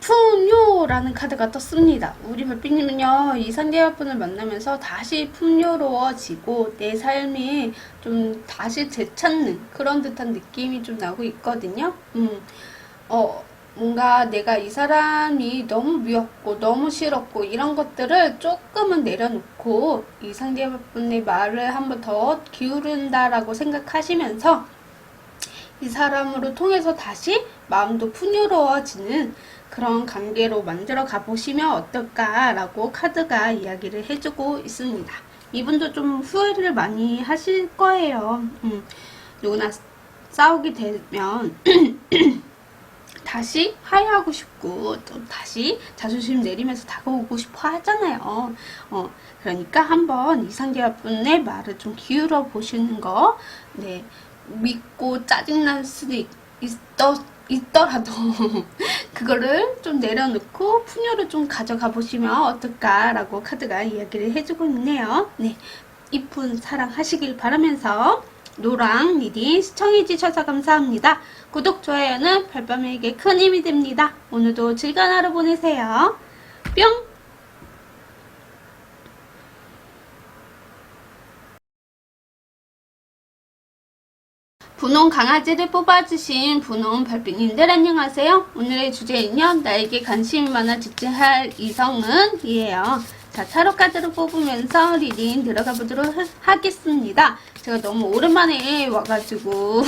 풍요라는 카드가 떴습니다. 우리 별빛님은요 이 상대분을 만나면서 다시 풍요로워지고 내 삶이 좀 다시 되찾는 그런 듯한 느낌이 좀 나고 있거든요. 뭔가 내가 이 사람이 너무 미웠고 너무 싫었고 이런 것들을 조금은 내려놓고 이 상대분의 말을 한번 더 기울인다라고 생각하시면서 이 사람으로 통해서 다시 마음도 풍요로워지는 그런 관계로 만들어 가보시면 어떨까라고 카드가 이야기를 해주고 있습니다. 이분도 좀 후회를 많이 하실 거예요. 누구나 싸우게 되면 다시 화해하고 싶고 또 다시 자존심 내리면서 다가오고 싶어 하잖아요. 그러니까 한번 이 상대분의 말을 좀 기울여 보시는 거 네. 믿고 짜증날 수도 있더라도 그거를 좀 내려놓고 풍요를 좀 가져가 보시면 어떨까라고 카드가 이야기를 해주고 있네요. 네, 이쁜 사랑 하시길 바라면서 노랑 리딩 시청해 주셔서 감사합니다. 구독, 좋아요는 별밤에게 큰 힘이 됩니다. 오늘도 즐거운 하루 보내세요. 뿅! 분홍 강아지를 뽑아주신 분홍 별빛님들 안녕하세요. 오늘의 주제는요, 나에게 관심이 많아 직진할 이성은 이에요. 자, 타로 카드를 뽑으면서 리딩 들어가 보도록 하겠습니다. 제가 너무 오랜만에 와가지고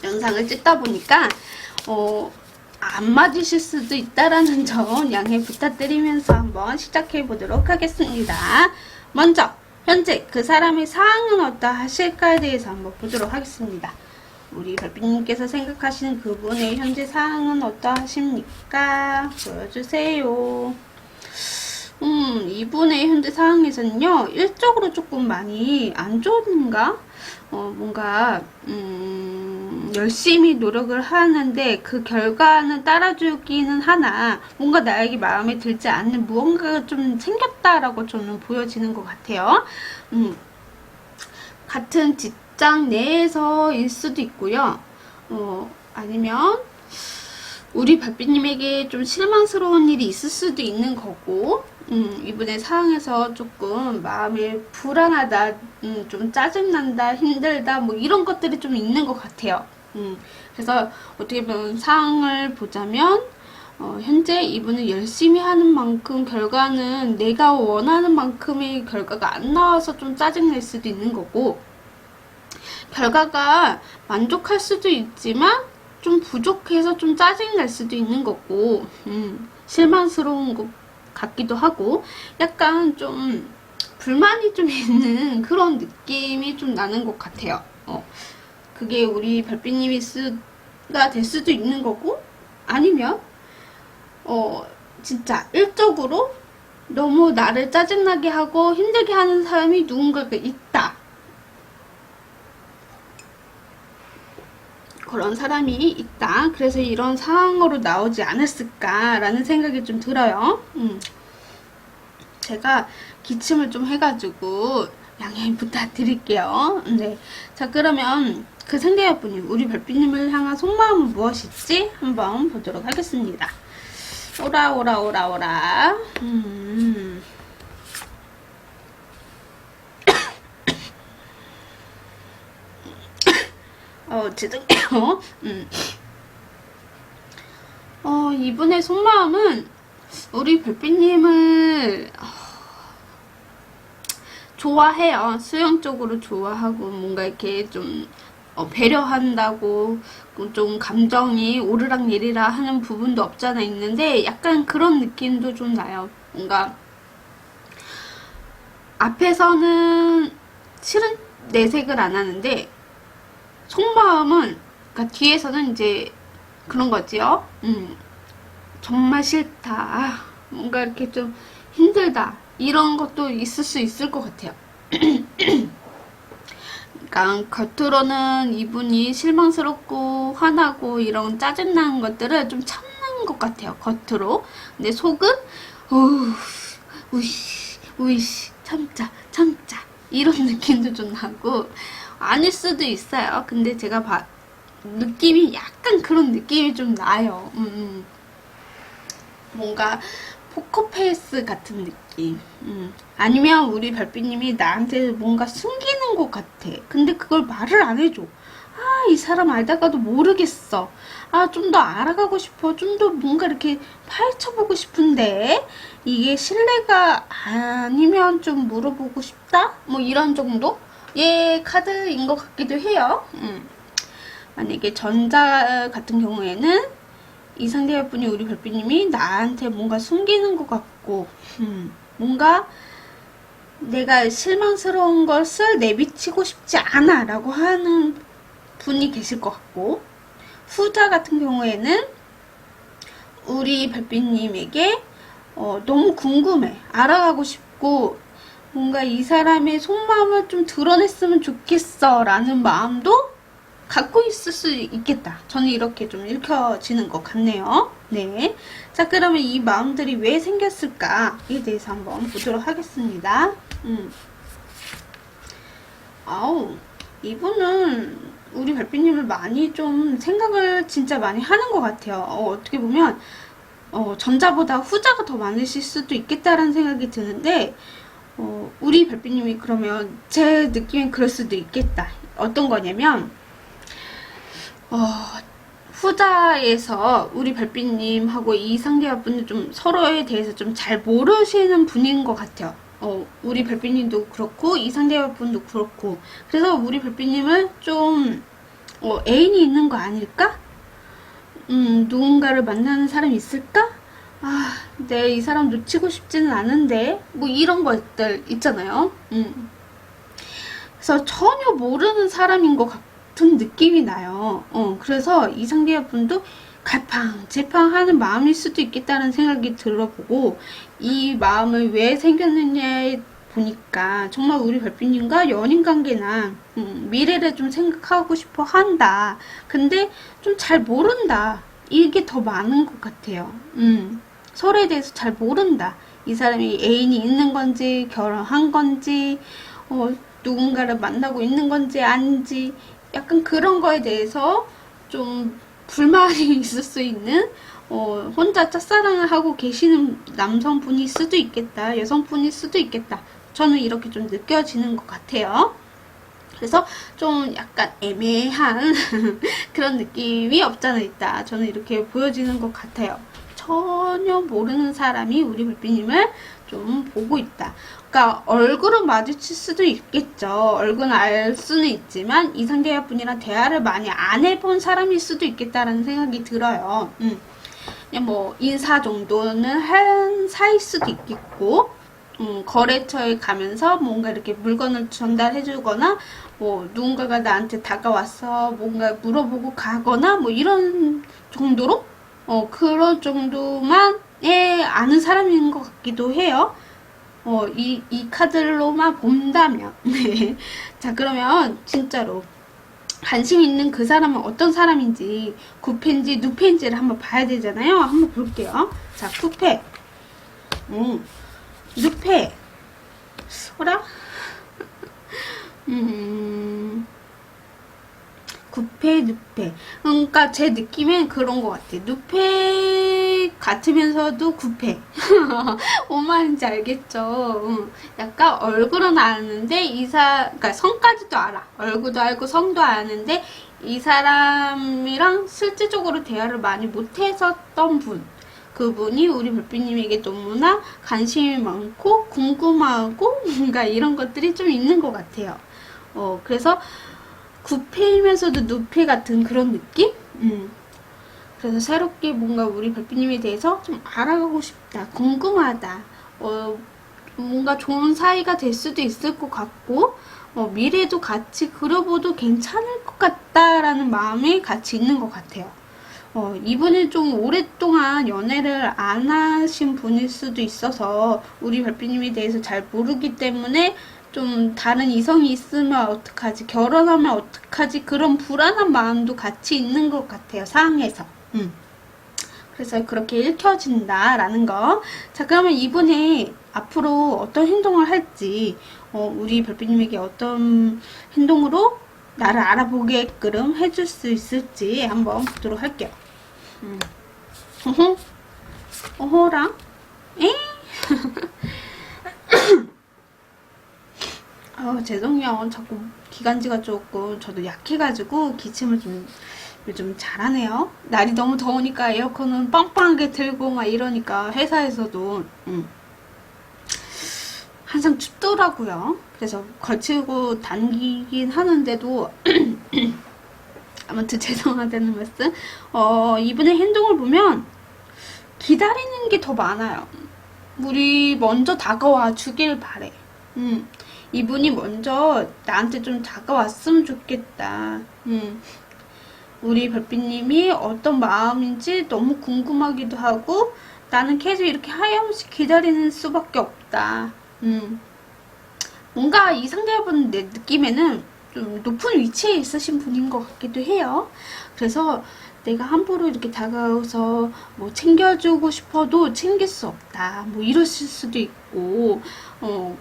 영상을 찍다 보니까 안 맞으실 수도 있다라는 점 양해 부탁드리면서 한번 시작해 보도록 하겠습니다. 먼저 현재 그 사람의 상황은 어떠하실까에 대해서 한번 보도록 하겠습니다. 우리 별빛님께서 생각하시는 그분의 현재 상황은 어떠하십니까? 보여주세요. 이분의 현재 상황에서는요, 일적으로 조금 많이 안 좋은가? 뭔가, 열심히 노력을 하는데 그 결과는 따라주기는 하나, 뭔가 나에게 마음에 들지 않는 무언가가 좀 생겼다라고 저는 보여지는 것 같아요. 같은 직장 내에서일 수도 있고요. 아니면, 우리 별빛님에게 좀 실망스러운 일이 있을 수도 있는 거고, 이분의 상황에서 조금 마음이 불안하다, 좀 짜증난다, 힘들다, 뭐 이런 것들이 좀 있는 것 같아요. 그래서 어떻게 보면 상황을 보자면, 현재 이분은 열심히 하는 만큼 결과는 내가 원하는 만큼의 결과가 안 나와서 좀 짜증낼 수도 있는 거고, 결과가 만족할 수도 있지만, 좀 부족해서 좀 짜증날 수도 있는 거고, 실망스러운 것 같기도 하고, 약간 좀 불만이 좀 있는 그런 느낌이 좀 나는 것 같아요. 그게 우리 별빛님이 가 될 수도 있는 거고, 아니면 진짜 일적으로 너무 나를 짜증나게 하고 힘들게 하는 사람이 누군가가 있다. 그런 사람이 있다. 그래서 이런 상황으로 나오지 않았을까라는 생각이 좀 들어요. 제가 기침을 좀 해가지고 양해 부탁드릴게요. 네. 자, 그러면 그 상대여분님, 우리 별빛님을 향한 속마음은 무엇일지 한번 보도록 하겠습니다. 오라, 오라, 오라, 오라. 죄송해요. 이분의 속마음은 우리 별빛님을 좋아해요. 수영적으로 좋아하고 뭔가 이렇게 좀 배려한다고 좀 감정이 오르락내리락 하는 부분도 없잖아 있는데 약간 그런 느낌도 좀 나요. 뭔가 앞에서는 실은 내색을 안 하는데 속마음은, 그러니까 뒤에서는 이제 그런 거지요. 정말 싫다. 뭔가 이렇게 좀 힘들다. 이런 것도 있을 수 있을 것 같아요. 그러니까 겉으로는 이분이 실망스럽고 화나고 이런 짜증나는 것들을 좀 참는 것 같아요. 겉으로. 근데 속은 우이씨 참자 이런 느낌도 좀 나고 아닐 수도 있어요. 근데 제가 느낌이 약간 그런 느낌이 좀 나요. 뭔가 포커페이스 같은 느낌. 아니면 우리 별빛님이 나한테 뭔가 숨기는 것 같아. 근데 그걸 말을 안 해줘. 이 사람 알다가도 모르겠어. 좀 더 알아가고 싶어. 좀 더 뭔가 이렇게 파헤쳐보고 싶은데 이게 신뢰가 아니면 좀 물어보고 싶다? 뭐 이런 정도? 예, 카드인 것 같기도 해요. 만약에 전자 같은 경우에는 이 상대분이 우리 별빛님이 나한테 뭔가 숨기는 것 같고, 뭔가 내가 실망스러운 것을 내비치고 싶지 않아 라고 하는 분이 계실 것 같고, 후자 같은 경우에는 우리 별빛님에게 너무 궁금해, 알아가고 싶고, 뭔가 이 사람의 속마음을 좀 드러냈으면 좋겠어 라는 마음도 갖고 있을 수 있겠다. 저는 이렇게 좀 읽혀지는 것 같네요. 네. 자, 그러면 이 마음들이 왜 생겼을까에 대해서 한번 보도록 하겠습니다. 이분은 우리 별빛님을 많이 좀 생각을 진짜 많이 하는 것 같아요. 어떻게 보면 전자보다 후자가 더 많으실 수도 있겠다라는 생각이 드는데, 우리 별빛님이 그러면 제 느낌엔 그럴 수도 있겠다. 어떤 거냐면 어, 후자에서 우리 별빛님하고 이 상대분은 좀 서로에 대해서 좀 잘 모르시는 분인 것 같아요. 우리 별빛님도 그렇고 이 상대분도 그렇고, 그래서 우리 별빛님은 좀 애인이 있는 거 아닐까? 누군가를 만나는 사람이 있을까? 아, 내 이 사람 놓치고 싶지는 않은데 뭐 이런 것들 있잖아요. 그래서 전혀 모르는 사람인 것 같은 느낌이 나요. 그래서 이 상대분도 갈팡질팡하는 마음일 수도 있겠다는 생각이 들어보고, 이 마음을 왜 생겼느냐에 보니까 정말 우리 별빛님과 연인 관계나 미래를 좀 생각하고 싶어 한다. 근데 좀 잘 모른다. 이게 더 많은 것 같아요. 서로에 대해서 잘 모른다. 이 사람이 애인이 있는 건지, 결혼한 건지, 누군가를 만나고 있는 건지 아닌지, 약간 그런 거에 대해서 좀 불만이 있을 수 있는, 혼자 짝사랑을 하고 계시는 남성분일 수도 있겠다, 여성분일 수도 있겠다. 저는 이렇게 좀 느껴지는 것 같아요. 그래서 좀 약간 애매한 그런 느낌이 없잖아 있다. 저는 이렇게 보여지는 것 같아요. 전혀 모르는 사람이 우리 별빛님을 좀 보고 있다. 그러니까 얼굴은 마주칠 수도 있겠죠. 얼굴은 알 수는 있지만 이 상대분이랑 대화를 많이 안 해본 사람일 수도 있겠다라는 생각이 들어요. 그냥 뭐 인사 정도는 한 사이일 수도 있겠고, 거래처에 가면서 뭔가 이렇게 물건을 전달해주거나, 뭐 누군가가 나한테 다가와서 뭔가 물어보고 가거나 뭐 이런 정도로, 그런 정도만에 아는 사람인 것 같기도 해요. 이 카드로만 본다면. 네. 자, 그러면 진짜로 관심 있는 그 사람은 어떤 사람인지, 구패인지 누패인지를 한번 봐야 되잖아요. 한번 볼게요. 자, 구패, 누패, 어라? 구패, 누패. 그러니까 제 느낌엔 그런 것 같아. 누패 같으면서도 구패. 뭔 말인지 알겠죠? 약간 얼굴은 아는데 그러니까 성까지도 알아. 얼굴도 알고 성도 아는데 이 사람이랑 실질적으로 대화를 많이 못했었던 분. 그분이 우리 별빛님에게 너무나 관심이 많고 궁금하고 뭔가 이런 것들이 좀 있는 것 같아요. 그래서 구패이면서도 누패 같은 그런 느낌? 그래서 새롭게 뭔가 우리 별빛님에 대해서 좀 알아가고 싶다, 궁금하다, 뭔가 좋은 사이가 될 수도 있을 것 같고, 미래도 같이 그려봐도 괜찮을 것 같다라는 마음이 같이 있는 것 같아요. 이분은 좀 오랫동안 연애를 안 하신 분일 수도 있어서 우리 별빛님에 대해서 잘 모르기 때문에 좀 다른 이성이 있으면 어떡하지, 결혼하면 어떡하지, 그런 불안한 마음도 같이 있는 것 같아요, 상황에서. 그래서 그렇게 읽혀진다라는 거. 자, 그러면 이분이 앞으로 어떤 행동을 할지, 우리 별빛님에게 어떤 행동으로 나를 알아보게끔 해줄 수 있을지 한번 보도록 할게요. 어허랑? 에? 죄송해요. 자꾸 기관지가 조금 저도 약해가지고 기침을 좀 요즘 잘하네요. 날이 너무 더우니까 에어컨은 빵빵하게 틀고 막 이러니까 회사에서도 항상 춥더라고요. 그래서 걸치고 다니긴 하는데도 아무튼 죄송하다는 말씀. 이분의 행동을 보면 기다리는 게 더 많아요. 우리 먼저 다가와 주길 바래. 이분이 먼저 나한테 좀 다가왔으면 좋겠다. 우리 별빛님이 어떤 마음인지 너무 궁금하기도 하고, 나는 계속 이렇게 하염없이 기다리는 수밖에 없다. 뭔가 이 상대분 내 느낌에는 좀 높은 위치에 있으신 분인 것 같기도 해요. 그래서 내가 함부로 이렇게 다가와서 뭐 챙겨주고 싶어도 챙길 수 없다, 뭐 이러실 수도 있고,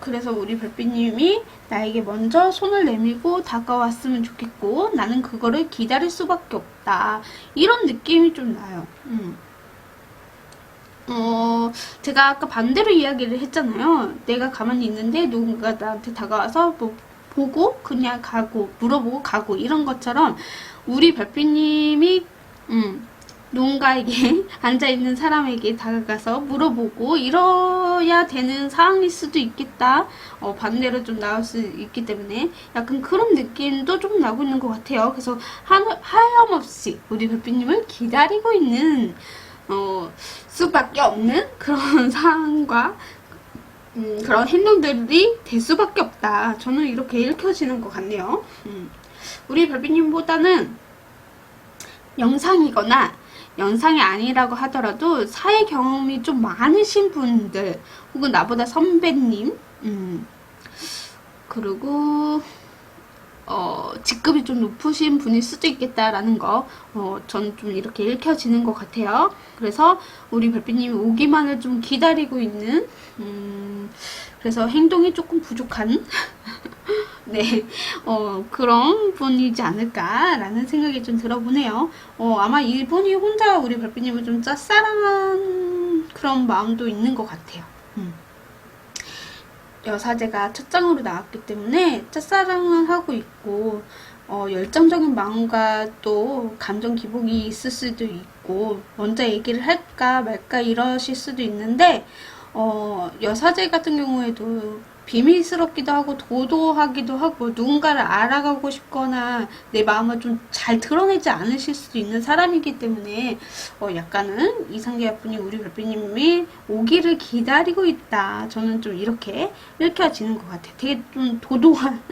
그래서 우리 별빛님이 나에게 먼저 손을 내밀고 다가왔으면 좋겠고, 나는 그거를 기다릴 수밖에 없다, 이런 느낌이 좀 나요. 제가 아까 반대로 이야기를 했잖아요. 내가 가만히 있는데 누군가 나한테 다가와서 뭐 보고 그냥 가고, 물어보고 가고, 이런 것처럼 우리 별빛님이 누군가에게 앉아있는 사람에게 다가가서 물어보고 이러야 되는 상황일 수도 있겠다. 반대로 좀 나올 수 있기 때문에 약간 그런 느낌도 좀 나고 있는 것 같아요. 그래서 하염없이 우리 별빛님을 기다리고 있는 수밖에 없는 그런 상황과 그런 행동들이 될 수밖에 없다. 저는 이렇게 읽혀지는 것 같네요. 우리 별빛님보다는 영상이거나 영상이 아니라고 하더라도 사회 경험이 좀 많으신 분들, 혹은 나보다 선배님, 그리고 직급이 좀 높으신 분일 수도 있겠다라는 거, 저는 좀 이렇게 읽혀지는 것 같아요. 그래서 우리 별빛님이 오기만을 좀 기다리고 있는, 그래서 행동이 조금 부족한, 네, 그런 분이지 않을까라는 생각이 좀 들어보네요. 아마 이분이 혼자 우리 별빛님을 좀 짝사랑한 그런 마음도 있는 것 같아요. 여사제가 첫 장으로 나왔기 때문에 짝사랑을 하고 있고, 열정적인 마음과 또 감정 기복이 있을 수도 있고, 먼저 얘기를 할까 말까 이러실 수도 있는데, 여사제 같은 경우에도 비밀스럽기도 하고 도도하기도 하고 누군가를 알아가고 싶거나 내 마음을 좀 잘 드러내지 않으실 수도 있는 사람이기 때문에 약간은 이상계분이 우리 별빛님이 오기를 기다리고 있다. 저는 좀 이렇게 읽혀지는 것 같아요. 되게 좀 도도한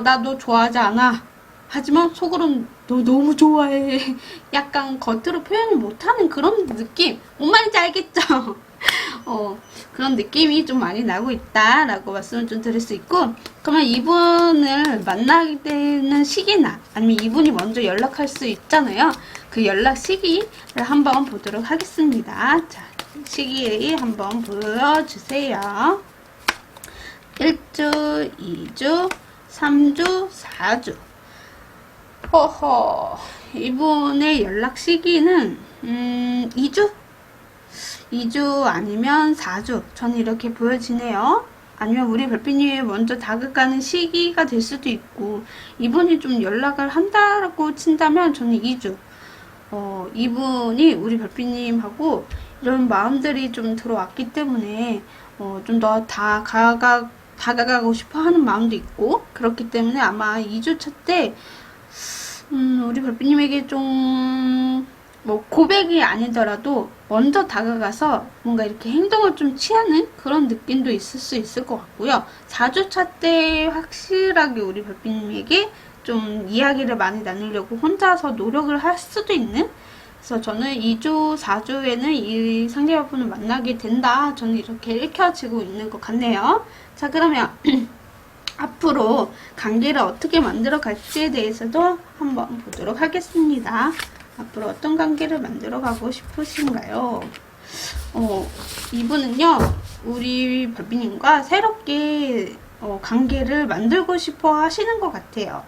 나 너 좋아하지 않아. 하지만 속으로는 너 너무 좋아해. 약간 겉으로 표현을 못하는 그런 느낌. 뭔 말인지 알겠죠? 그런 느낌이 좀 많이 나고 있다라고 말씀을 좀 드릴 수 있고, 그러면 이분을 만나게 되는 시기나 아니면 이분이 먼저 연락할 수 있잖아요. 그 연락 시기를 한번 보도록 하겠습니다. 자, 시기 한번 보여주세요. 1주, 2주, 3주, 4주. 허허, 이분의 연락 시기는 2주? 2주 아니면 4주. 저는 이렇게 보여지네요. 아니면 우리 별빛님이 먼저 다가가는 시기가 될 수도 있고, 이분이 좀 연락을 한다라고 친다면 저는 2주. 이분이 우리 별빛님하고 이런 마음들이 좀 들어왔기 때문에 좀 더 다가가고 싶어 하는 마음도 있고, 그렇기 때문에 아마 2주차 때 우리 별빛님에게 좀 고백이 아니더라도 먼저 다가가서 뭔가 이렇게 행동을 좀 취하는 그런 느낌도 있을 수 있을 것 같고요. 4주차 때 확실하게 우리 별빛님에게 좀 이야기를 많이 나누려고 혼자서 노력을 할 수도 있는, 그래서 저는 2주, 4주에는 이 상대방분을 만나게 된다. 저는 이렇게 읽혀지고 있는 것 같네요. 자, 그러면 앞으로 관계를 어떻게 만들어 갈지에 대해서도 한번 보도록 하겠습니다. 앞으로 어떤 관계를 만들어 가고 싶으신가요? 이분은요, 우리 별빛님과 새롭게 관계를 만들고 싶어 하시는 것 같아요.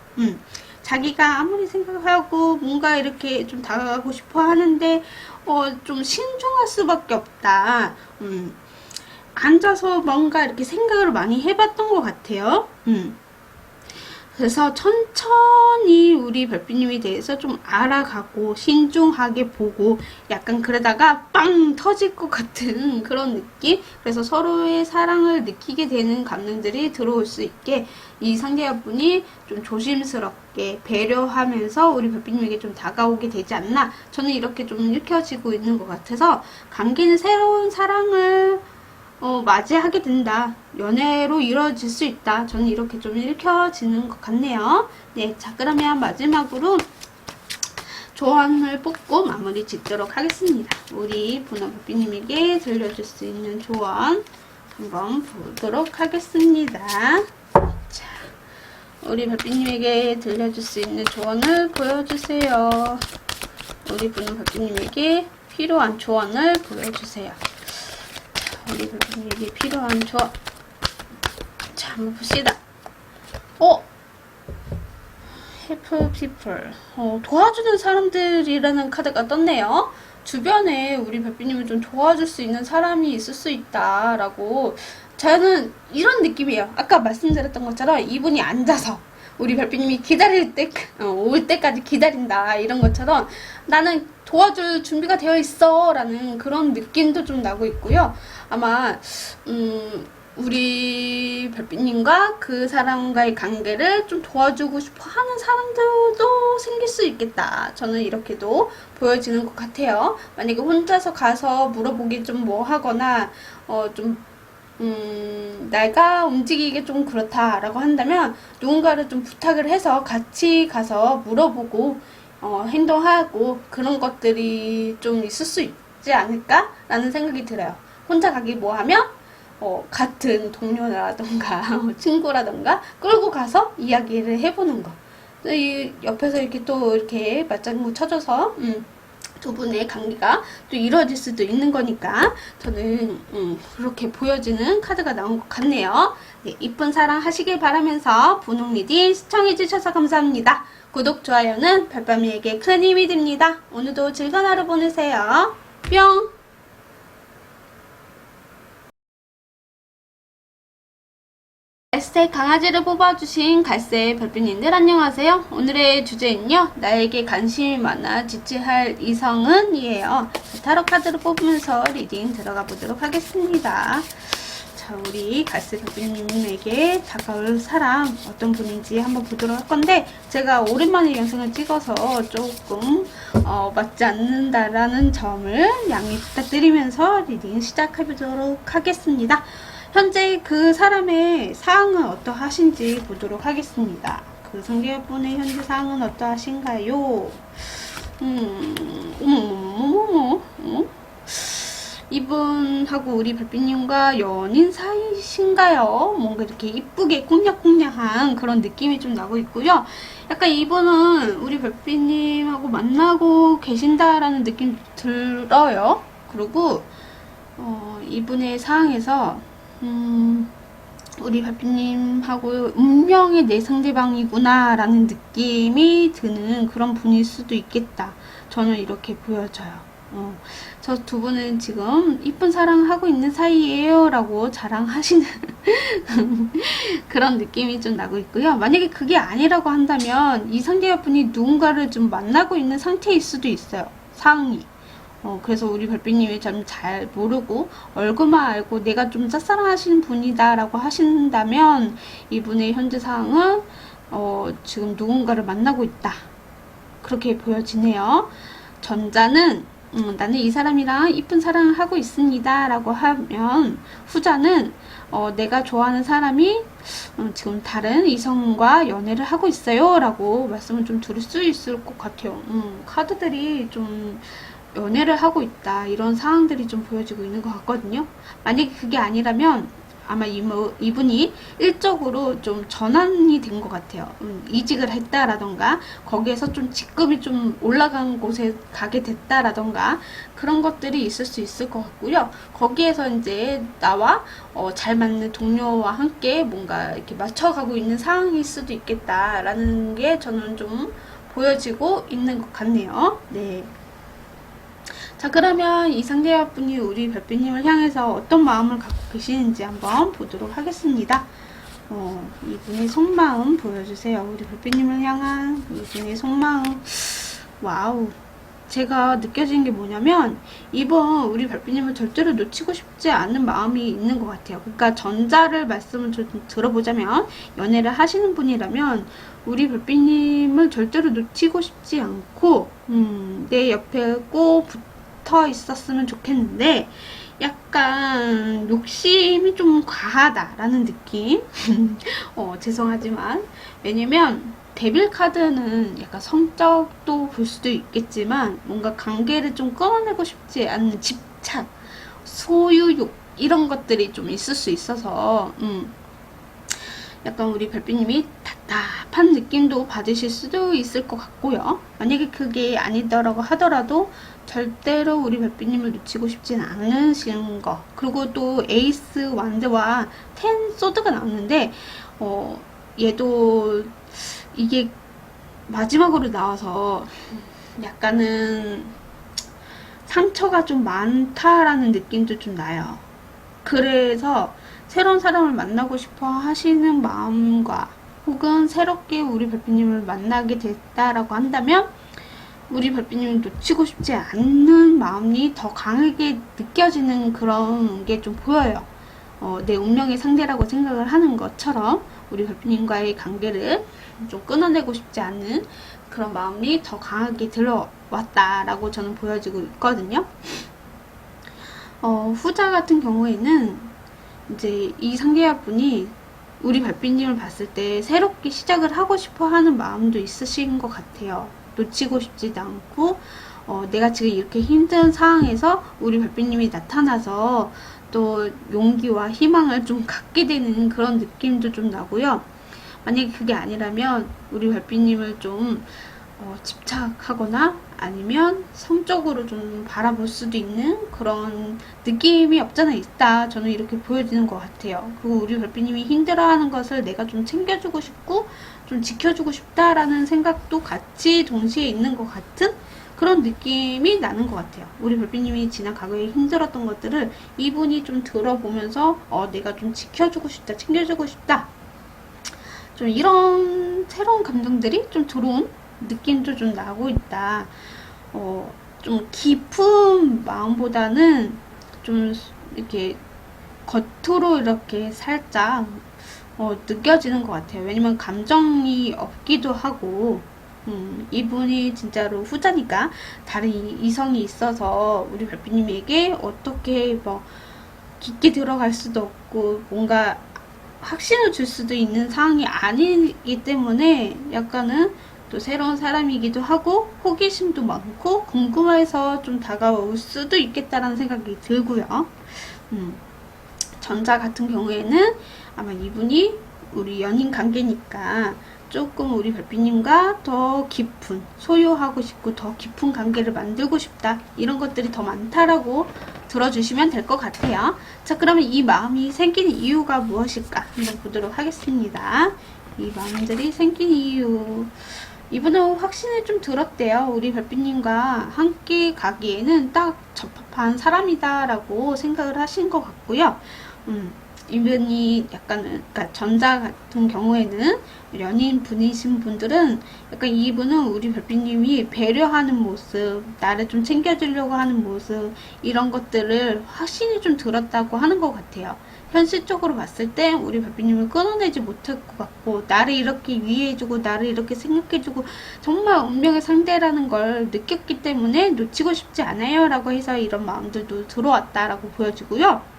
자기가 아무리 생각하고 뭔가 이렇게 좀 다가가고 싶어 하는데 좀 신중할 수밖에 없다. 앉아서 뭔가 이렇게 생각을 많이 해봤던 것 같아요. 그래서 천천히 우리 별빛님에 대해서 좀 알아가고 신중하게 보고, 약간 그러다가 빵 터질 것 같은 그런 느낌? 그래서 서로의 사랑을 느끼게 되는 감정들이 들어올 수 있게 이 상대분이 좀 조심스럽게 배려하면서 우리 별빛님에게 좀 다가오게 되지 않나, 저는 이렇게 좀 읽혀지고 있는 것 같아서 관계는 새로운 사랑을 맞이하게 된다. 연애로 이루어질 수 있다. 저는 이렇게 좀 읽혀지는 것 같네요. 네, 자, 그러면 마지막으로 조언을 뽑고 마무리 짓도록 하겠습니다. 우리 보나별빛님에게 들려줄 수 있는 조언 한번 보도록 하겠습니다. 자, 우리 별빛님에게 들려줄 수 있는 조언을 보여주세요. 우리 보나별빛님에게 필요한 조언을 보여주세요. 우리 별빛님에게 필요한 조언. 자, 한번 봅시다. help people. 도와주는 사람들이라는 카드가 떴네요. 주변에 우리 별빛님을 좀 도와줄 수 있는 사람이 있을 수 있다라고 저는 이런 느낌이에요. 아까 말씀드렸던 것처럼 이분이 앉아서 우리 별빛님이 기다릴 때, 올 때까지 기다린다 이런 것처럼 나는 도와줄 준비가 되어 있어 라는 그런 느낌도 좀 나고 있고요. 아마 우리 별빛님과 그 사람과의 관계를 좀 도와주고 싶어 하는 사람들도 생길 수 있겠다. 저는 이렇게도 보여지는 것 같아요. 만약에 혼자서 가서 물어보기 좀 뭐 하거나 내가 움직이기 좀 그렇다라고 한다면 누군가를 좀 부탁을 해서 같이 가서 물어보고 행동하고 그런 것들이 좀 있을 수 있지 않을까라는 생각이 들어요. 혼자 가기 뭐 하면 같은 동료라던가 친구라던가 끌고 가서 이야기를 해보는 거. 이 옆에서 이렇게 또 이렇게 맞장구 쳐줘서 두 분의 관계가 또 이루어질 수도 있는 거니까 저는 그렇게 보여지는 카드가 나온 것 같네요. 네, 이쁜 사랑 하시길 바라면서 분홍 리딩 시청해주셔서 감사합니다. 구독, 좋아요는 별밤이에게 큰 힘이 됩니다. 오늘도 즐거운 하루 보내세요. 뿅! 갈색 강아지를 뽑아주신 갈색 별빛님들 안녕하세요. 오늘의 주제는요, 나에게 관심이 많아 지지할 이성은 이에요. 타로 카드를 뽑으면서 리딩 들어가 보도록 하겠습니다. 자, 우리 갈색 별빛님에게 다가올 사람 어떤 분인지 한번 보도록 할 건데, 제가 오랜만에 영상을 찍어서 조금 맞지 않는다라는 점을 양해 부탁드리면서 리딩 시작해보도록 하겠습니다. 현재 그 사람의 상황은 어떠하신지 보도록 하겠습니다. 그 상대분의 현재 상황은 어떠하신가요? 이분하고 우리 별빛님과 연인 사이신가요? 뭔가 이렇게 이쁘게 꽁냥꽁냥한 그런 느낌이 좀 나고 있고요. 약간 이분은 우리 별빛님하고 만나고 계신다라는 느낌 들어요. 그리고 이분의 상황에서 우리 별빛님하고 운명의 내 상대방이구나 라는 느낌이 드는 그런 분일 수도 있겠다. 저는 이렇게 보여져요. 저 두 분은 지금 이쁜 사랑하고 있는 사이예요 라고 자랑하시는 그런 느낌이 좀 나고 있고요. 만약에 그게 아니라고 한다면 이 상대분이 누군가를 좀 만나고 있는 상태일 수도 있어요. 상황이. 그래서 우리 별빛님이 좀 잘 모르고 얼굴만 알고 내가 좀 짝사랑하시는 분이다 라고 하신다면 이분의 현재 상황은 지금 누군가를 만나고 있다. 그렇게 보여지네요. 전자는 나는 이 사람이랑 이쁜 사랑을 하고 있습니다 라고 하면, 후자는 내가 좋아하는 사람이 지금 다른 이성과 연애를 하고 있어요 라고 말씀을 좀 드릴 수 있을 것 같아요. 카드들이 좀 연애를 하고 있다 이런 상황들이 좀 보여지고 있는 것 같거든요. 만약에 그게 아니라면 아마 이분이 일적으로 좀 전환이 된 것 같아요. 이직을 했다라던가 거기에서 좀 직급이 좀 올라간 곳에 가게 됐다라던가 그런 것들이 있을 수 있을 것 같고요. 거기에서 이제 나와 잘 맞는 동료와 함께 뭔가 이렇게 맞춰가고 있는 상황일 수도 있겠다라는 게 저는 좀 보여지고 있는 것 같네요. 네. 자, 그러면 이 상대분이 우리 별빛님을 향해서 어떤 마음을 갖고 계시는지 한번 보도록 하겠습니다. 이분의 속마음 보여주세요. 우리 별빛님을 향한 이분의 속마음. 와우. 제가 느껴지는 게 뭐냐면 이번 우리 별빛님을 절대로 놓치고 싶지 않은 마음이 있는 것 같아요. 그러니까 전자를 말씀을 좀 들어보자면, 연애를 하시는 분이라면 우리 별빛님을 절대로 놓치고 싶지 않고 내 옆에 꼭 붙어 있었으면 좋겠는데 약간 욕심이 좀 과하다라는 느낌. 죄송하지만, 왜냐면 데빌 카드는 약간 성적도 볼 수도 있겠지만 뭔가 관계를 좀 끊어내고 싶지 않는 집착, 소유욕 이런 것들이 좀 있을 수 있어서 약간 우리 별빛님이 답답한 느낌도 받으실 수도 있을 것 같고요. 만약에 그게 아니더라고 하더라도 절대로 우리 별빛님을 놓치고 싶진 않으시는 거. 그리고 또 에이스 완드와 텐 소드가 나왔는데 얘도 이게 마지막으로 나와서 약간은 상처가 좀 많다라는 느낌도 좀 나요. 그래서 새로운 사람을 만나고 싶어 하시는 마음과 혹은 새롭게 우리 별빛님을 만나게 됐다라고 한다면 우리 별빛님을 놓치고 싶지 않는 마음이 더 강하게 느껴지는 그런 게 좀 보여요. 내 운명의 상대라고 생각을 하는 것처럼 우리 별빛님과의 관계를 좀 끊어내고 싶지 않은 그런 마음이 더 강하게 들어왔다라고 저는 보여지고 있거든요. 후자 같은 경우에는 이제 이 상대분이 우리 별빛님을 봤을 때 새롭게 시작을 하고 싶어 하는 마음도 있으신 것 같아요. 놓치고 싶지도 않고, 내가 지금 이렇게 힘든 상황에서 우리 별빛님이 나타나서 또 용기와 희망을 좀 갖게 되는 그런 느낌도 좀 나고요. 만약에 그게 아니라면 우리 별빛님을 좀 집착하거나 아니면 성적으로 좀 바라볼 수도 있는 그런 느낌이 없잖아 있다. 저는 이렇게 보여지는 것 같아요. 그리고 우리 별빛님이 힘들어하는 것을 내가 좀 챙겨주고 싶고 좀 지켜주고 싶다라는 생각도 같이 동시에 있는 것 같은 그런 느낌이 나는 것 같아요. 우리 별빛님이 지난 과거에 힘들었던 것들을 이분이 좀 들어보면서 내가 좀 지켜주고 싶다, 챙겨주고 싶다, 좀 이런 새로운 감정들이 좀 들어온 느낌도 좀 나고 있다. 좀 깊은 마음보다는 좀 이렇게 겉으로 이렇게 살짝 느껴지는 것 같아요. 왜냐면 감정이 없기도 하고, 이분이 진짜로 후자니까 다른 이성이 있어서 우리 별빛님에게 어떻게 뭐 깊게 들어갈 수도 없고 뭔가 확신을 줄 수도 있는 상황이 아니기 때문에 약간은 또 새로운 사람이기도 하고 호기심도 많고 궁금해서 좀 다가올 수도 있겠다라는 생각이 들고요. 전자 같은 경우에는 아마 이분이 우리 연인 관계니까 조금 우리 별빛님과 더 깊은, 소유하고 싶고 더 깊은 관계를 만들고 싶다, 이런 것들이 더 많다라고 들어주시면 될 것 같아요. 자, 그러면 이 마음이 생긴 이유가 무엇일까 한번 보도록 하겠습니다. 이 마음들이 생긴 이유, 이분은 확신이 좀 들었대요. 우리 별빛님과 함께 가기에는 딱 적합한 사람이다 라고 생각을 하신 것 같고요. 이분이 약간은, 그러니까 전자 같은 경우에는 연인 분이신 분들은 약간 이분은 우리 별빛님이 배려하는 모습, 나를 좀 챙겨주려고 하는 모습, 이런 것들을 확신이 좀 들었다고 하는 것 같아요. 현실적으로 봤을 때 우리 별빛님을 끊어내지 못할 것 같고, 나를 이렇게 위해주고 나를 이렇게 생각해주고 정말 운명의 상대라는 걸 느꼈기 때문에 놓치고 싶지 않아요 라고 해서 이런 마음들도 들어왔다라고 보여지고요.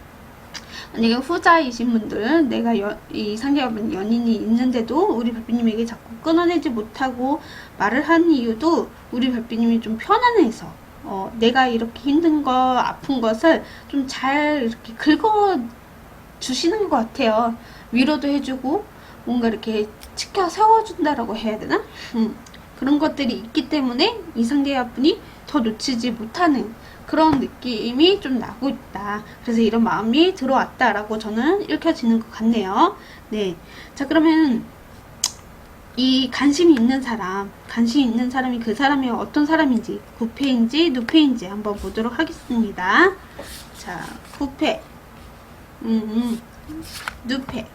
만약에 후자이신 분들, 내가 이 상대방 연인이 있는데도 우리 별빛님에게 자꾸 끊어내지 못하고 말을 하는 이유도 우리 별빛님이 좀 편안해서, 내가 이렇게 힘든 거, 아픈 것을 좀 잘 이렇게 긁어 주시는 것 같아요. 위로도 해주고 뭔가 이렇게 치켜 세워준다라고 해야 되나? 그런 것들이 있기 때문에 이 상대분이 더 놓치지 못하는 그런 느낌이 좀 나고 있다. 그래서 이런 마음이 들어왔다라고 저는 읽혀지는 것 같네요. 네. 자, 그러면 이 관심이 있는 사람이 그 사람이 어떤 사람인지, 구패인지 누패인지 한번 보도록 하겠습니다. 자, 구패, 누패.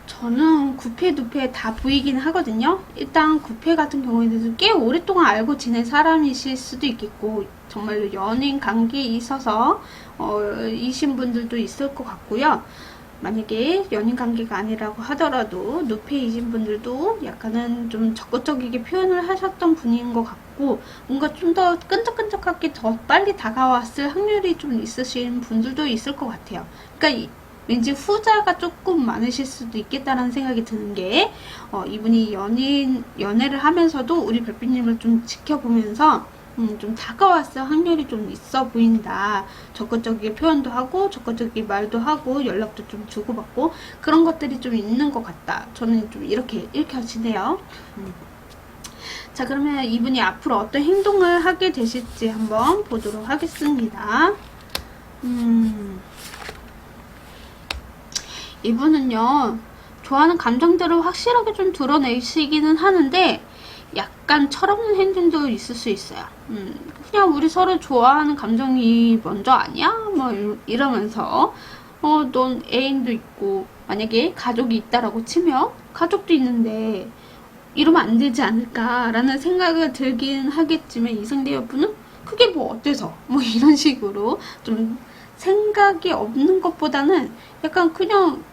저는 구패, 누패 다 보이긴 하거든요. 일단 구패 같은 경우에는 꽤 오랫동안 알고 지낸 사람이실 수도 있겠고, 정말로 연인 관계에 있어서 이신 분들도 있을 것 같고요. 만약에 연인 관계가 아니라고 하더라도 누패이신 분들도 약간은 좀 적극적이게 표현을 하셨던 분인 것 같고, 뭔가 좀 더 끈적끈적하게 더 빨리 다가왔을 확률이 좀 있으신 분들도 있을 것 같아요. 그러니까 왠지 후자가 조금 많으실 수도 있겠다라는 생각이 드는 게, 이분이 연애를 하면서도 우리 별빛님을 좀 지켜보면서 좀 다가왔을 확률이 좀 있어 보인다. 적극적인 표현도 하고 적극적인 말도 하고 연락도 좀 주고받고 그런 것들이 좀 있는 것 같다. 저는 좀 이렇게 읽혀지네요. 자, 그러면 이분이 앞으로 어떤 행동을 하게 되실지 한번 보도록 하겠습니다. 이분은요, 좋아하는 감정들을 확실하게 좀 드러내시기는 하는데, 약간 철없는 행동도 있을 수 있어요. 그냥 우리 서로 좋아하는 감정이 먼저 아니야? 뭐 이러면서 넌 애인도 있고 만약에 가족이 있다라고 치면 가족도 있는데 이러면 안 되지 않을까라는 생각을 들긴 하겠지만 이 상대여분은 그게 뭐 어때서 뭐 이런 식으로 좀 생각이 없는 것보다는 약간 그냥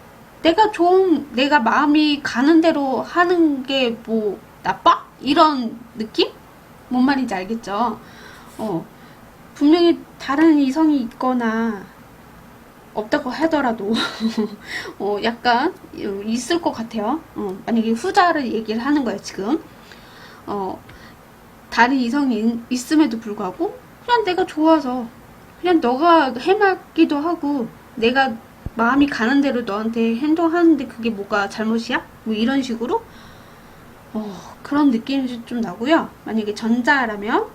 내가 마음이 가는 대로 하는 게 뭐 나빠? 이런 느낌? 뭔 말인지 알겠죠? 분명히 다른 이성이 있거나 없다고 하더라도 약간 있을 것 같아요. 만약에 후자를 얘기를 하는 거예요, 지금. 다른 이성이 있음에도 불구하고 그냥 내가 좋아서 그냥 너가 해맑기도 하고 내가 마음이 가는 대로 너한테 행동하는데 그게 뭐가 잘못이야? 뭐 이런 식으로 그런 느낌이 좀 나고요. 만약에 전자라면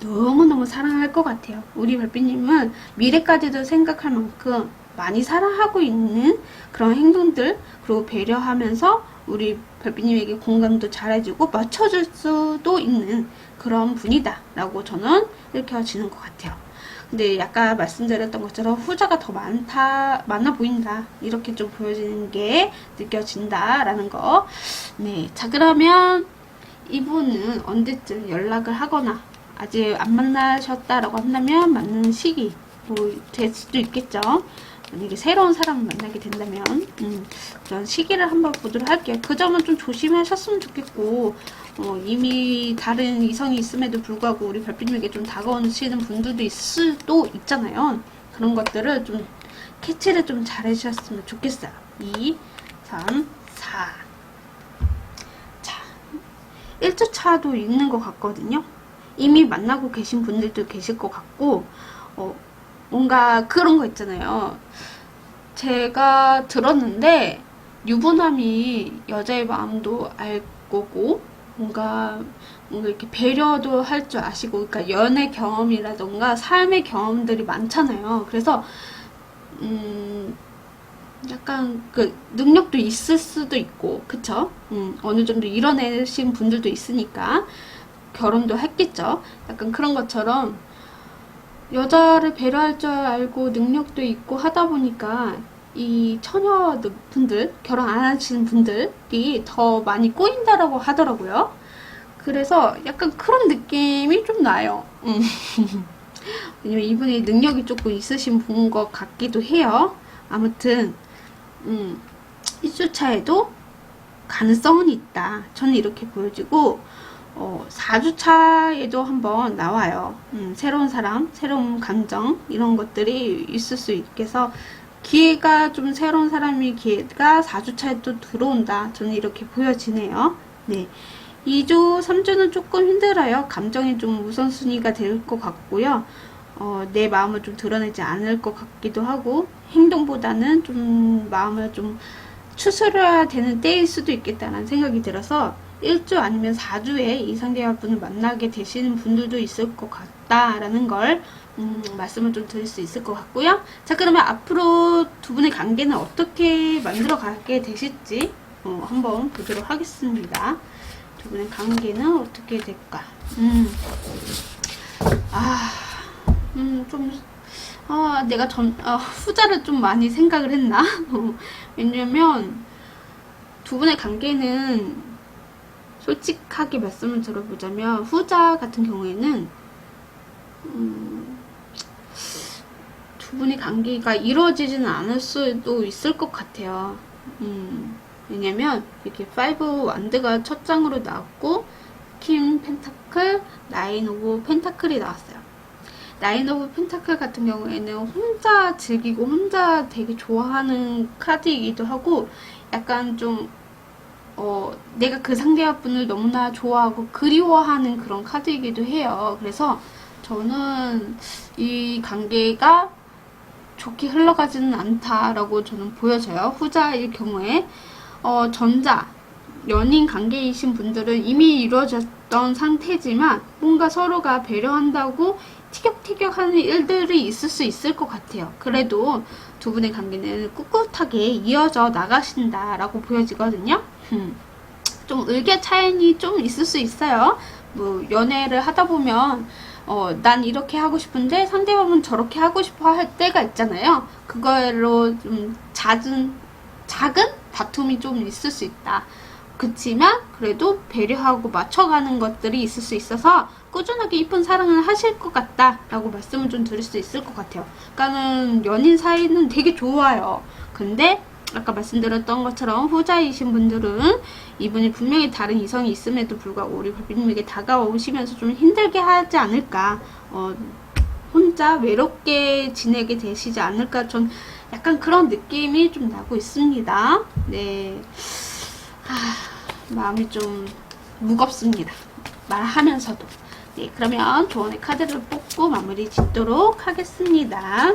너무너무 사랑할 것 같아요. 우리 별빛님은 미래까지도 생각할 만큼 많이 사랑하고 있는 그런 행동들, 그리고 배려하면서 우리 별빛님에게 공감도 잘해주고 맞춰줄 수도 있는 그런 분이다 라고 저는 읽혀지는 것 같아요. 근데 약간 말씀드렸던 것처럼 후자가 더 많아 보인다, 이렇게 좀 보여지는 게 느껴진다 라는 거. 네, 자, 그러면 이분은 언제쯤 연락을 하거나 아직 안 만나셨다라고 한다면 맞는 시기 뭐 될 수도 있겠죠. 만약에 새로운 사람을 만나게 된다면 그런 시기를 한번 보도록 할게요. 그 점은 좀 조심하셨으면 좋겠고, 이미 다른 이성이 있음에도 불구하고 우리 별빛님에게 좀 다가오시는 분들도 있을 수도 있잖아요. 그런 것들을 좀 캐치를 좀 잘 해주셨으면 좋겠어요. 2, 3, 4. 자, 1주차도 있는 것 같거든요. 이미 만나고 계신 분들도 계실 것 같고, 뭔가 그런 거 있잖아요. 제가 들었는데 유부남이 여자의 마음도 알 거고 뭔가 이렇게 배려도 할 줄 아시고, 그러니까 연애 경험이라던가 삶의 경험들이 많잖아요. 그래서 약간 그 능력도 있을 수도 있고, 그쵸? 어느 정도 이뤄내신 분들도 있으니까 결혼도 했겠죠. 약간 그런 것처럼 여자를 배려할 줄 알고 능력도 있고 하다 보니까 이 처녀분들, 결혼 안 하시는 분들이 더 많이 꼬인다라고 하더라고요. 그래서 약간 그런 느낌이 좀 나요. 왜냐면 이분이 능력이 조금 있으신 분인 것 같기도 해요. 아무튼 1주차에도 가능성은 있다, 저는 이렇게 보여지고, 4주차에도 한번 나와요. 새로운 사람, 새로운 감정, 이런 것들이 있을 수 있겠어. 기회가 좀, 새로운 사람의 기회가 4주차에 또 들어온다, 저는 이렇게 보여지네요. 네. 2주, 3주는 조금 힘들어요. 감정이 좀 우선순위가 될 것 같고요. 내 마음을 좀 드러내지 않을 것 같기도 하고, 행동보다는 좀 마음을 좀 추스려야 되는 때일 수도 있겠다는 생각이 들어서 1주 아니면 4주에 이 상대분을 만나게 되시는 분들도 있을 것 같다라는 걸 말씀을 좀 드릴 수 있을 것 같고요. 자, 그러면 앞으로 두 분의 관계는 어떻게 만들어 가게 되실지 한번 보도록 하겠습니다. 두 분의 관계는 어떻게 될까? 내가 후자를 좀 많이 생각을 했나? 왜냐면 두 분의 관계는 솔직하게 말씀을 들어보자면 후자 같은 경우에는 두 분의 관계가 이루어지지는 않을 수도 있을 것 같아요. 왜냐면 이렇게 5 완드가 첫 장으로 나왔고 킹 펜타클, 나인 오브 펜타클이 나왔어요. 나인 오브 펜타클 같은 경우에는 혼자 즐기고 혼자 되게 좋아하는 카드이기도 하고, 약간 좀 내가 그 상대분을 너무나 좋아하고 그리워하는 그런 카드이기도 해요. 그래서 저는 이 관계가 좋게 흘러가지는 않다라고 저는 보여져요. 후자일 경우에. 전자, 연인 관계이신 분들은 이미 이루어졌던 상태지만 뭔가 서로가 배려한다고 티격태격하는 일들이 있을 수 있을 것 같아요. 그래도 두 분의 관계는 꿋꿋하게 이어져 나가신다라고 보여지거든요. 좀 의견 차이는 좀 있을 수 있어요. 뭐 연애를 하다 보면 난 이렇게 하고 싶은데 상대방은 저렇게 하고 싶어 할 때가 있잖아요. 그걸로 좀 작은 다툼이 좀 있을 수 있다. 그치만 그래도 배려하고 맞춰가는 것들이 있을 수 있어서 꾸준하게 이쁜 사랑을 하실 것 같다 라고 말씀을 좀 드릴 수 있을 것 같아요. 그러니까는 연인 사이는 되게 좋아요. 근데 아까 말씀드렸던 것처럼 후자이신 분들은 이분이 분명히 다른 이성이 있음에도 불구하고 우리 별빛님에게 다가오시면서 좀 힘들게 하지 않을까, 혼자 외롭게 지내게 되시지 않을까, 전 약간 그런 느낌이 좀 나고 있습니다. 네. 마음이 좀 무겁습니다. 말하면서도. 네, 그러면 조언의 카드를 뽑고 마무리 짓도록 하겠습니다.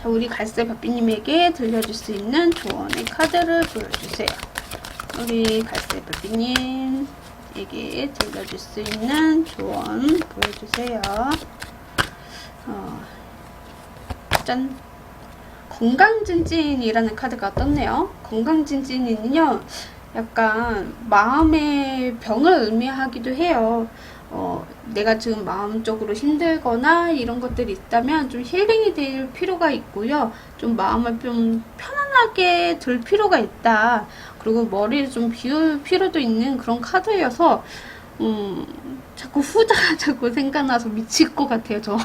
자, 우리 갈색 별빛님에게 들려줄 수 있는 조언의 카드를 보여주세요. 우리 갈색 별빛님에게 들려줄 수 있는 조언 보여주세요. 짠! 건강진진이라는 카드가 떴네요. 건강진진은요, 약간 마음의 병을 의미하기도 해요. 내가 지금 마음적으로 힘들거나 이런 것들이 있다면 좀 힐링이 될 필요가 있고요. 좀 마음을 좀 편안하게 들 필요가 있다. 그리고 머리를 좀 비울 필요도 있는 그런 카드여서 자꾸 후자가 자꾸 생각나서 미칠 것 같아요, 저.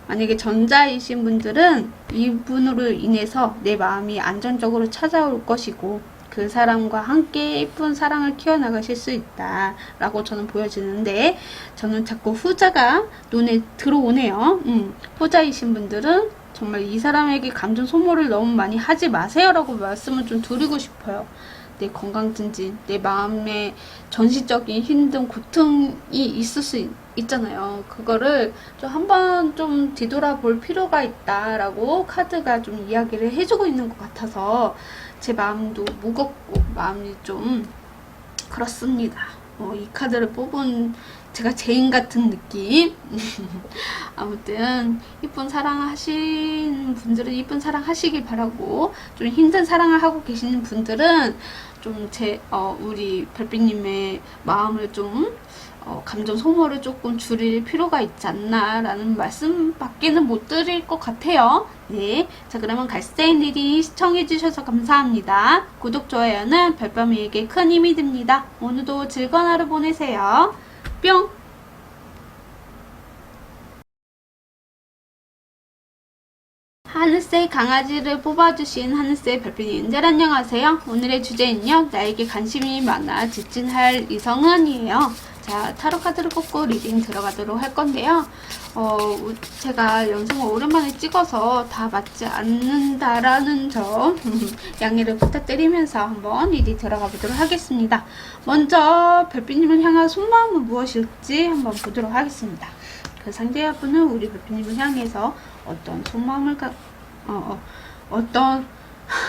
만약에 전자이신 분들은 이분으로 인해서 내 마음이 안정적으로 찾아올 것이고 그 사람과 함께 예쁜 사랑을 키워나가실 수 있다 라고 저는 보여지는데, 저는 자꾸 후자가 눈에 들어오네요. 후자이신 분들은 정말 이 사람에게 감정 소모를 너무 많이 하지 마세요 라고 말씀을 좀 드리고 싶어요. 내 건강증진, 내 마음에 전시적인 힘든 고통이 있을 수 있잖아요. 그거를 좀 한번 좀 뒤돌아볼 필요가 있다라고 카드가 좀 이야기를 해주고 있는 것 같아서 제 마음도 무겁고 마음이 좀 그렇습니다. 이 카드를 뽑은 제가 죄인 같은 느낌. 아무튼 이쁜 사랑 하신 분들은 이쁜 사랑 하시길 바라고, 좀 힘든 사랑을 하고 계시는 분들은 좀 우리 별빛님의 마음을 좀 감정 소모를 조금 줄일 필요가 있지 않나 라는 말씀밖에는 못 드릴 것 같아요. 네, 자 그러면 갈색 리딩 시청해주셔서 감사합니다. 구독, 좋아요는 별밤이에게 큰 힘이 됩니다. 오늘도 즐거운 하루 보내세요. 뿅! 하늘색 강아지를 뽑아주신 하늘색 별빛님들 안녕하세요. 오늘의 주제는요, 나에게 관심이 많아 직진할 이성은이에요. 자, 타로 카드를 뽑고 리딩 들어가도록 할 건데요. 제가 영상을 오랜만에 찍어서 다 맞지 않는다라는 점 양해를 부탁드리면서 한번 리딩 들어가 보도록 하겠습니다. 먼저 별빛님을 향한 속마음은 무엇일지 한번 보도록 하겠습니다. 그 상대분은 우리 별빛님을 향해서 어떤 속마음을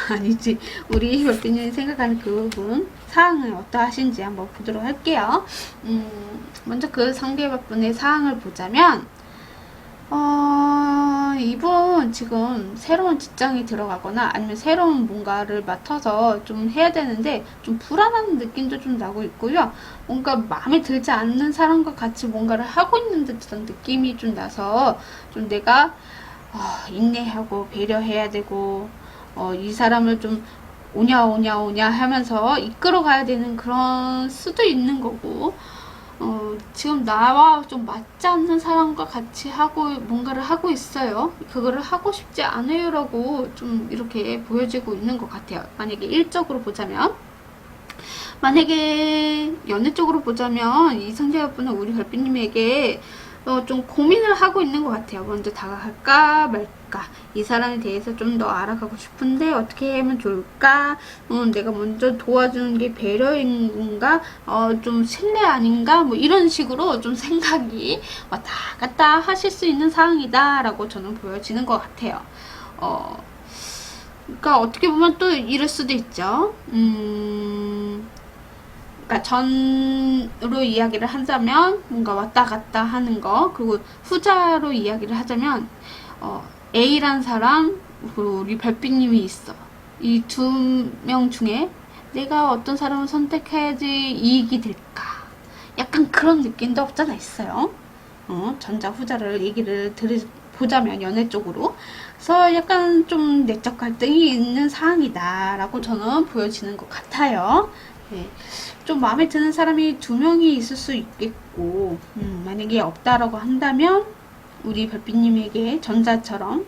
아니지, 우리 별빛님이 생각하는 그분 사항은 어떠하신지 한번 보도록 할게요. 먼저 그 상대분의 사항을 보자면, 이분 지금 새로운 직장에 들어가거나 아니면 새로운 뭔가를 맡아서 좀 해야 되는데 좀 불안한 느낌도 좀 나고 있고요. 뭔가 마음에 들지 않는 사람과 같이 뭔가를 하고 있는 듯한 느낌이 좀 나서 좀 내가 인내하고 배려해야 되고 이 사람을 좀 오냐 하면서 이끌어 가야 되는 그런 수도 있는 거고, 지금 나와 좀 맞지 않는 사람과 같이 뭔가를 하고 있어요. 그거를 하고 싶지 않아요 라고 좀 이렇게 보여지고 있는 것 같아요. 만약에 일적으로 보자면, 만약에 연애 쪽으로 보자면 이 상대분은 우리 별빛님에게 좀 고민을 하고 있는 것 같아요. 먼저 다가갈까 말까, 이 사람에 대해서 좀 더 알아가고 싶은데 어떻게 하면 좋을까, 내가 먼저 도와주는 게 배려인 건가, 좀 신뢰 아닌가, 뭐 이런 식으로 좀 생각이 왔다 갔다 하실 수 있는 상황이다 라고 저는 보여지는 것 같아요. 그러니까 어떻게 보면 또 이럴 수도 있죠. 그러니까 전으로 이야기를 하자면 뭔가 왔다 갔다 하는 거, 그리고 후자로 이야기를 하자면 A란 사람, 그리고 우리 별빛님이 있어. 이 두 명 중에 내가 어떤 사람을 선택해야지 이익이 될까? 약간 그런 느낌도 없잖아 있어요. 전자 후자를 얘기를 들어보자면 연애 쪽으로. 그래서 약간 좀 내적 갈등이 있는 상황이다라고 저는 보여지는 것 같아요. 네. 좀 마음에 드는 사람이 2명이 있을 수 있겠고, 만약에 없다라고 한다면 우리 별빛님에게 전자처럼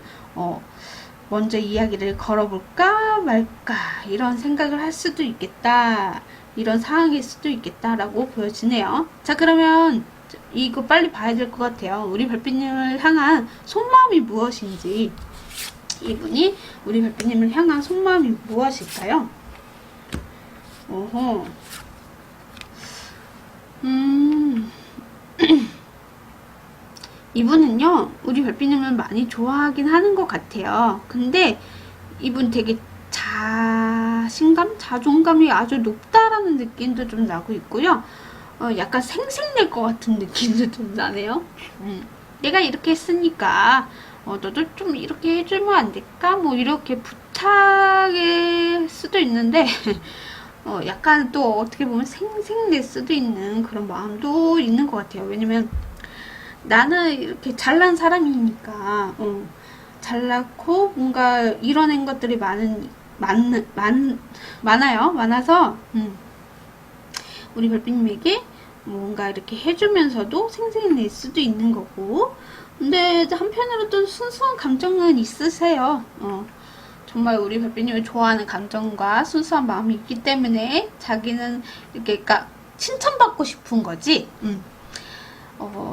먼저 이야기를 걸어볼까 말까 이런 생각을 할 수도 있겠다, 이런 상황일 수도 있겠다라고 보여지네요. 자, 그러면 이거 빨리 봐야 될 것 같아요. 우리 별빛님을 향한 속마음이 무엇인지. 이분이 우리 별빛님을 향한 속마음이 무엇일까요? 오호. 이분은요, 우리 별빛님을 많이 좋아하긴 하는 것 같아요. 근데 이분 되게 자신감? 자존감이 아주 높다라는 느낌도 좀 나고 있고요. 약간 생색낼 것 같은 느낌도 좀 나네요. 내가 이렇게 했으니까 너도 좀 이렇게 해주면 안 될까? 뭐 이렇게 부탁일 수도 있는데 약간 또 어떻게 보면 생색낼 수도 있는 그런 마음도 있는 것 같아요. 왜냐면 나는 이렇게 잘난 사람이니까 잘났고 뭔가 이뤄낸 것들이 많아서 우리 별빛님에게 뭔가 이렇게 해주면서도 생색낼 수도 있는 거고, 근데 한편으로 또 순수한 감정은 있으세요. 정말 우리 별빛님을 좋아하는 감정과 순수한 마음이 있기 때문에 자기는 이렇게 그러니까 칭찬받고 싶은 거지.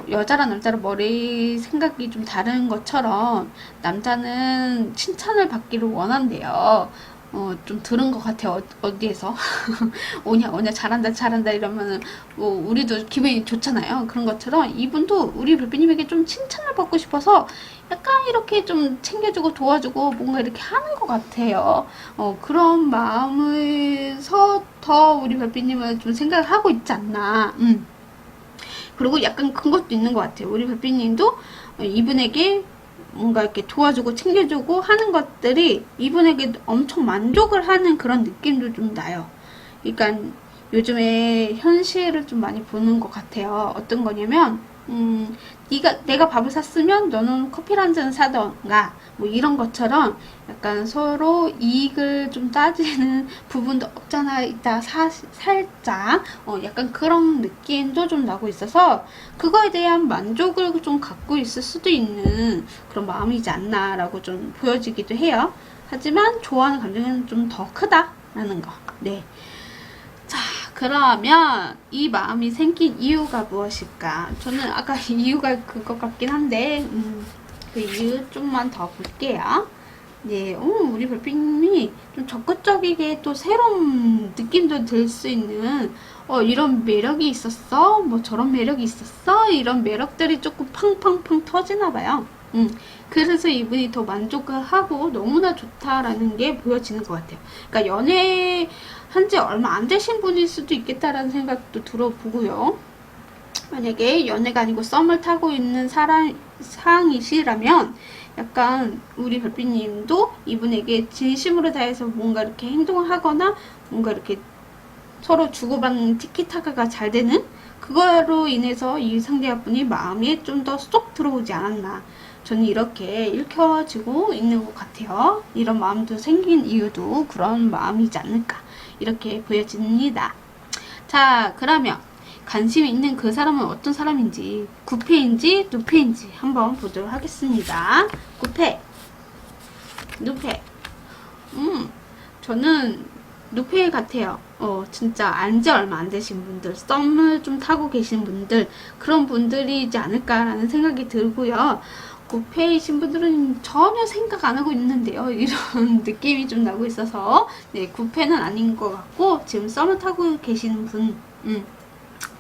여자랑 남자랑 머리 생각이 좀 다른 것처럼 남자는 칭찬을 받기를 원한대요. 좀 들은 것 같아요. 어디에서. 오냐, 잘한다 이러면은, 우리도 기분이 좋잖아요. 그런 것처럼 이분도 우리 별빛님에게 좀 칭찬을 받고 싶어서 약간 이렇게 좀 챙겨주고 도와주고 뭔가 이렇게 하는 것 같아요. 그런 마음에서 더 우리 별빛님을 좀 생각을 하고 있지 않나. 그리고 약간 그런 것도 있는 것 같아요. 우리 별빛님도 이분에게 뭔가 이렇게 도와주고 챙겨주고 하는 것들이 이분에게 엄청 만족을 하는 그런 느낌도 좀 나요. 그러니까 요즘에 현실을 좀 많이 보는 것 같아요. 어떤 거냐면 내가 밥을 샀으면 너는 커피를 한 잔 사던가 뭐 이런 것처럼 약간 서로 이익을 좀 따지는 부분도 없잖아 있다 살짝 약간 그런 느낌도 좀 나고 있어서 그거에 대한 만족을 좀 갖고 있을 수도 있는 그런 마음이지 않나 라고 좀 보여지기도 해요. 하지만 좋아하는 감정은 좀 더 크다라는 거. 네. 자, 그러면 이 마음이 생긴 이유가 무엇일까? 저는 아까 이유가 그것 같긴 한데 그 이유 좀만 더 볼게요. 네, 우리 별빛님이 좀 적극적이게 또 새로운 느낌도 들 수 있는 이런 매력이 있었어? 뭐 저런 매력이 있었어? 이런 매력들이 조금 팡팡팡 터지나 봐요. 그래서 이분이 더 만족을 하고 너무나 좋다라는 게 보여지는 것 같아요. 그러니까 연애 한지 얼마 안 되신 분일 수도 있겠다라는 생각도 들어보고요. 만약에 연애가 아니고 썸을 타고 있는 상황이시라면 약간 우리 별빛님도 이분에게 진심으로 다해서 뭔가 이렇게 행동을 하거나 뭔가 이렇게 서로 주고받는 티키타카가 잘 되는 그거로 인해서 이 상대분이 마음에 좀 더 쏙 들어오지 않았나. 저는 이렇게 읽혀지고 있는 것 같아요. 이런 마음도 생긴 이유도 그런 마음이지 않을까 이렇게 보여집니다. 자, 그러면 관심 있는 그 사람은 어떤 사람인지 구패인지 누패인지 한번 보도록 하겠습니다. 구패, 누패. 저는 누패 같아요. 진짜 안지 얼마 안 되신 분들, 썸을 좀 타고 계신 분들, 그런 분들이지 않을까라는 생각이 들고요. 구패이신 분들은 전혀 생각 안 하고 있는데요. 이런 느낌이 좀 나고 있어서, 네, 구패는 아닌 것 같고, 지금 썸을 타고 계시는 분,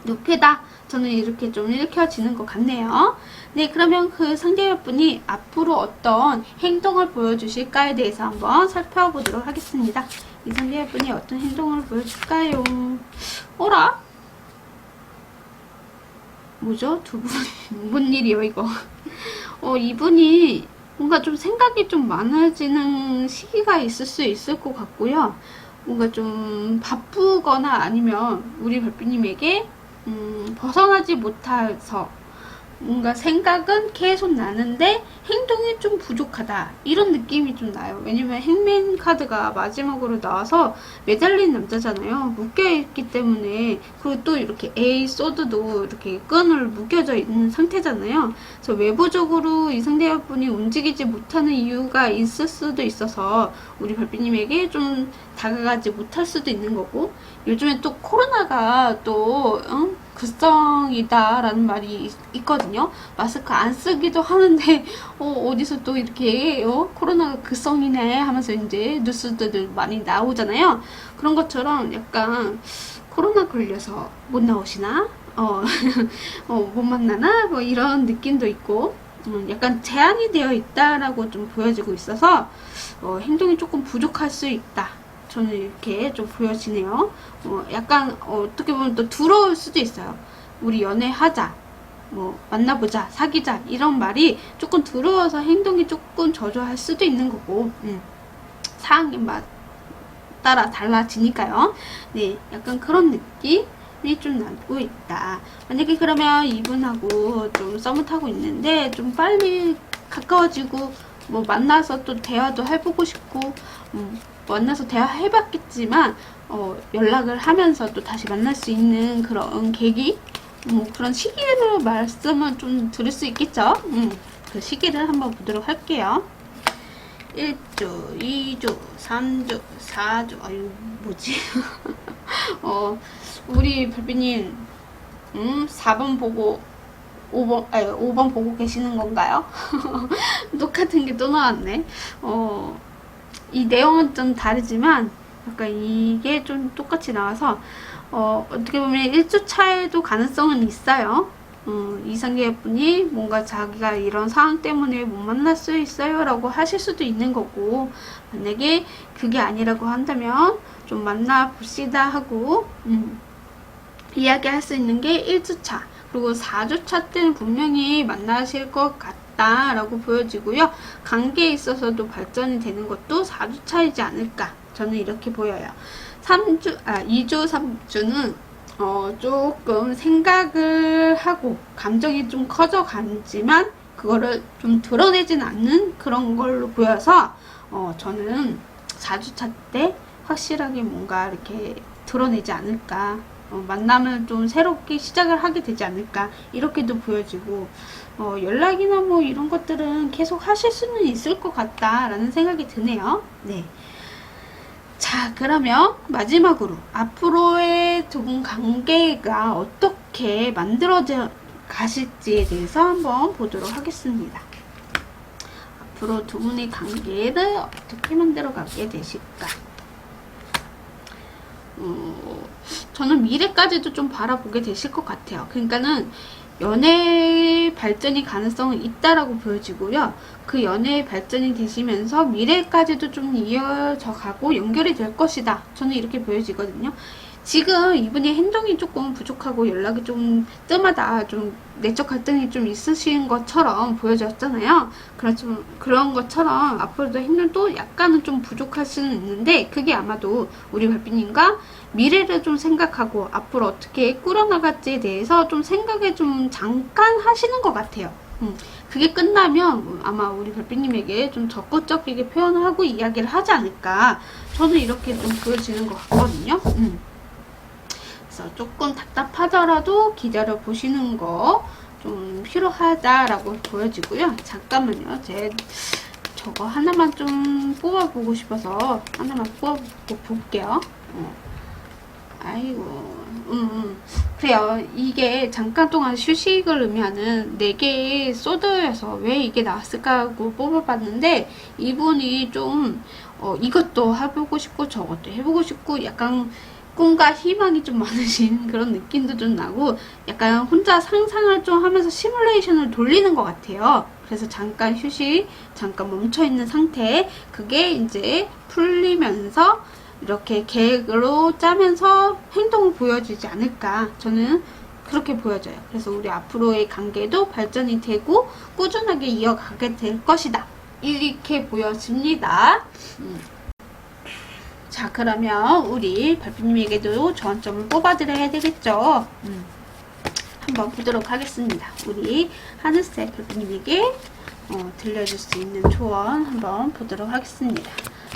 누패다. 저는 이렇게 좀 읽혀지는 것 같네요. 네, 그러면 그 상대분이 앞으로 어떤 행동을 보여주실까에 대해서 한번 살펴보도록 하겠습니다. 이 상대분이 어떤 행동을 보여줄까요? 어라? 뭐죠? 두 분, 뭔 일이요, 이거? 이분이 뭔가 좀 생각이 좀 많아지는 시기가 있을 수 있을 것 같고요. 뭔가 좀 바쁘거나 아니면 우리 별빛님에게 벗어나지 못해서 뭔가 생각은 계속 나는데 행동이 좀 부족하다 이런 느낌이 좀 나요. 왜냐면 행맨 카드가 마지막으로 나와서 매달린 남자잖아요. 묶여있기 때문에, 그리고 또 이렇게 A 소드도 이렇게 끈을 묶여져 있는 상태잖아요. 그래서 외부적으로 이 상대분이 움직이지 못하는 이유가 있을 수도 있어서 우리 별빛님에게 좀 다가가지 못할 수도 있는 거고, 요즘에 또 코로나가 또 극성이다라는 말이 있거든요. 마스크 안 쓰기도 하는데 어디서 또 이렇게 코로나가 극성이네 하면서 이제 뉴스들 많이 나오잖아요. 그런 것처럼 약간 코로나 걸려서 못 나오시나? 못 만나나? 뭐 이런 느낌도 있고, 약간 제한이 되어 있다라고 좀 보여지고 있어서 행동이 조금 부족할 수 있다. 저는 이렇게 좀 보여지네요. 약간 어떻게 보면 또 두려울 수도 있어요. 우리 연애하자, 뭐 만나보자, 사귀자 이런 말이 조금 두려워서 행동이 조금 저조할 수도 있는 거고, 상황에 따라 달라지니까요. 네, 약간 그런 느낌이 좀 나고 있다. 만약에 그러면 이분하고 좀 썸을 타고 있는데 좀 빨리 가까워지고 뭐 만나서 또 대화도 해보고 싶고, 만나서 대화해봤겠지만 연락을 하면서 또 다시 만날 수 있는 그런 계기, 뭐 그런 시기를 말씀을 좀 드릴 수 있겠죠. 그 시기를 한번 보도록 할게요. 1주, 2주, 3주, 4주. 아유 뭐지? 우리 별빛님 4번 보고 5번 보고 계시는 건가요? 똑같은 게 또 나왔네. 이 내용은 좀 다르지만 약간 이게 좀 똑같이 나와서 어떻게 보면 1주 차에도 가능성은 있어요. 이상계분이 뭔가 자기가 이런 상황 때문에 못 만날 수 있어요 라고 하실 수도 있는 거고, 만약에 그게 아니라고 한다면 좀 만나봅시다 하고 이야기할 수 있는 게 1주차, 그리고 4주차 때는 분명히 만나실 것 같다 라고 보여지고요. 관계에 있어서도 발전이 되는 것도 4주차이지 않을까, 저는 이렇게 보여요. 2주, 3주는 조금 생각을 하고 감정이 좀 커져가지만 그거를 좀 드러내진 않는 그런 걸로 보여서 저는 4주차 때 확실하게 뭔가 이렇게 드러내지 않을까, 만남을 좀 새롭게 시작을 하게 되지 않을까 이렇게도 보여지고, 연락이나 뭐 이런 것들은 계속 하실 수는 있을 것 같다라는 생각이 드네요. 네. 자, 그러면 마지막으로 앞으로의 두 분 관계가 어떻게 만들어져 가실지에 대해서 한번 보도록 하겠습니다. 앞으로 두 분의 관계를 어떻게 만들어 가게 되실까? 저는 미래까지도 좀 바라보게 되실 것 같아요. 그러니까는 연애 발전이 가능성은 있다라고 보여지고요. 그 연애의 발전이 되시면서 미래까지도 좀 이어져 가고 연결이 될 것이다. 저는 이렇게 보여지거든요. 지금 이분의 행동이 조금 부족하고 연락이 좀 뜸하다, 좀 내적 갈등이 좀 있으신 것처럼 보여졌잖아요. 그런 것처럼 앞으로도 행동도 약간은 좀 부족할 수는 있는데, 그게 아마도 우리 별빛님과 미래를 좀 생각하고 앞으로 어떻게 꾸려나갈지에 대해서 좀 생각을 좀 잠깐 하시는 것 같아요. 그게 끝나면 아마 우리 별빛님에게 좀 적극적이게 표현을 하고 이야기를 하지 않을까, 저는 이렇게 좀 보여지는 것 같거든요. 그래서 조금 답답하더라도 기다려 보시는 거 좀 필요하다라고 보여지고요. 잠깐만요. 제 저거 하나만 좀 뽑아보고 싶어서 하나만 뽑아보고 볼게요. 아이고, 그래요. 이게 잠깐 동안 휴식을 의미하는 4개의 소드여서 왜 이게 나왔을까 하고 뽑아봤는데, 이분이 좀 이것도 해보고 싶고 저것도 해보고 싶고 약간 꿈과 희망이 좀 많으신 그런 느낌도 좀 나고, 약간 혼자 상상을 좀 하면서 시뮬레이션을 돌리는 것 같아요. 그래서 잠깐 휴식, 잠깐 멈춰있는 상태, 그게 이제 풀리면서 이렇게 계획으로 짜면서 행동을 보여주지 않을까, 저는 그렇게 보여져요. 그래서 우리 앞으로의 관계도 발전이 되고 꾸준하게 이어가게 될 것이다, 이렇게 보여집니다. 자, 그러면 우리 별빛님에게도 조언점을 뽑아드려야 되겠죠. 한번 보도록 하겠습니다. 우리 하늘색 별빛님에게 들려줄 수 있는 조언 한번 보도록 하겠습니다.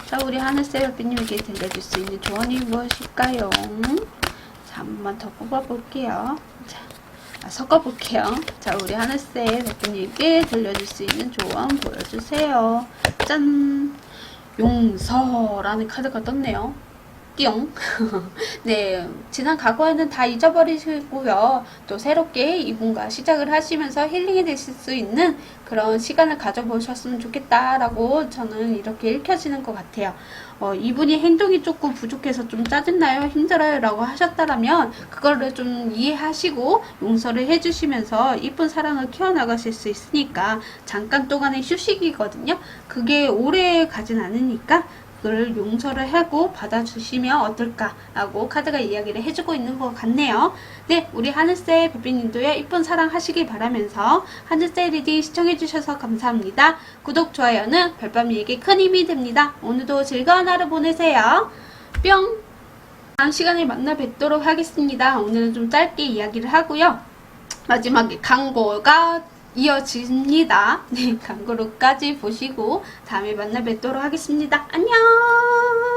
자, 우리 하늘색 별빛님에게 들려줄 수 있는 조언이 무엇일까요? 자, 한 번만 더 뽑아볼게요. 자, 섞어볼게요. 자, 우리 하늘색 별빛님에게 들려줄 수 있는 조언 보여주세요. 짠! 용서라는 카드가 떴네요. 띠용. 네, 지난 과거에는 다 잊어버리시고요. 또 새롭게 이분과 시작을 하시면서 힐링이 되실 수 있는 그런 시간을 가져보셨으면 좋겠다라고 저는 이렇게 읽혀지는 것 같아요. 이분이 행동이 조금 부족해서 좀 짜증나요, 힘들어요 라고 하셨다라면 그거를 좀 이해하시고 용서를 해주시면서 이쁜 사랑을 키워나가실 수 있으니까 잠깐 동안의 휴식이거든요. 그게 오래 가진 않으니까 그걸 용서를 하고 받아주시면 어떨까라고 카드가 이야기를 해주고 있는 것 같네요. 네, 우리 하늘색 별빛님도요 이쁜 사랑 하시길 바라면서 하늘색 리딩 시청해주셔서 감사합니다. 구독, 좋아요는 별밤이에게 큰 힘이 됩니다. 오늘도 즐거운 하루 보내세요. 뿅! 다음 시간에 만나 뵙도록 하겠습니다. 오늘은 좀 짧게 이야기를 하고요. 마지막에 광고가 이어집니다. 네, 광고로까지 보시고 다음에 만나 뵙도록 하겠습니다. 안녕!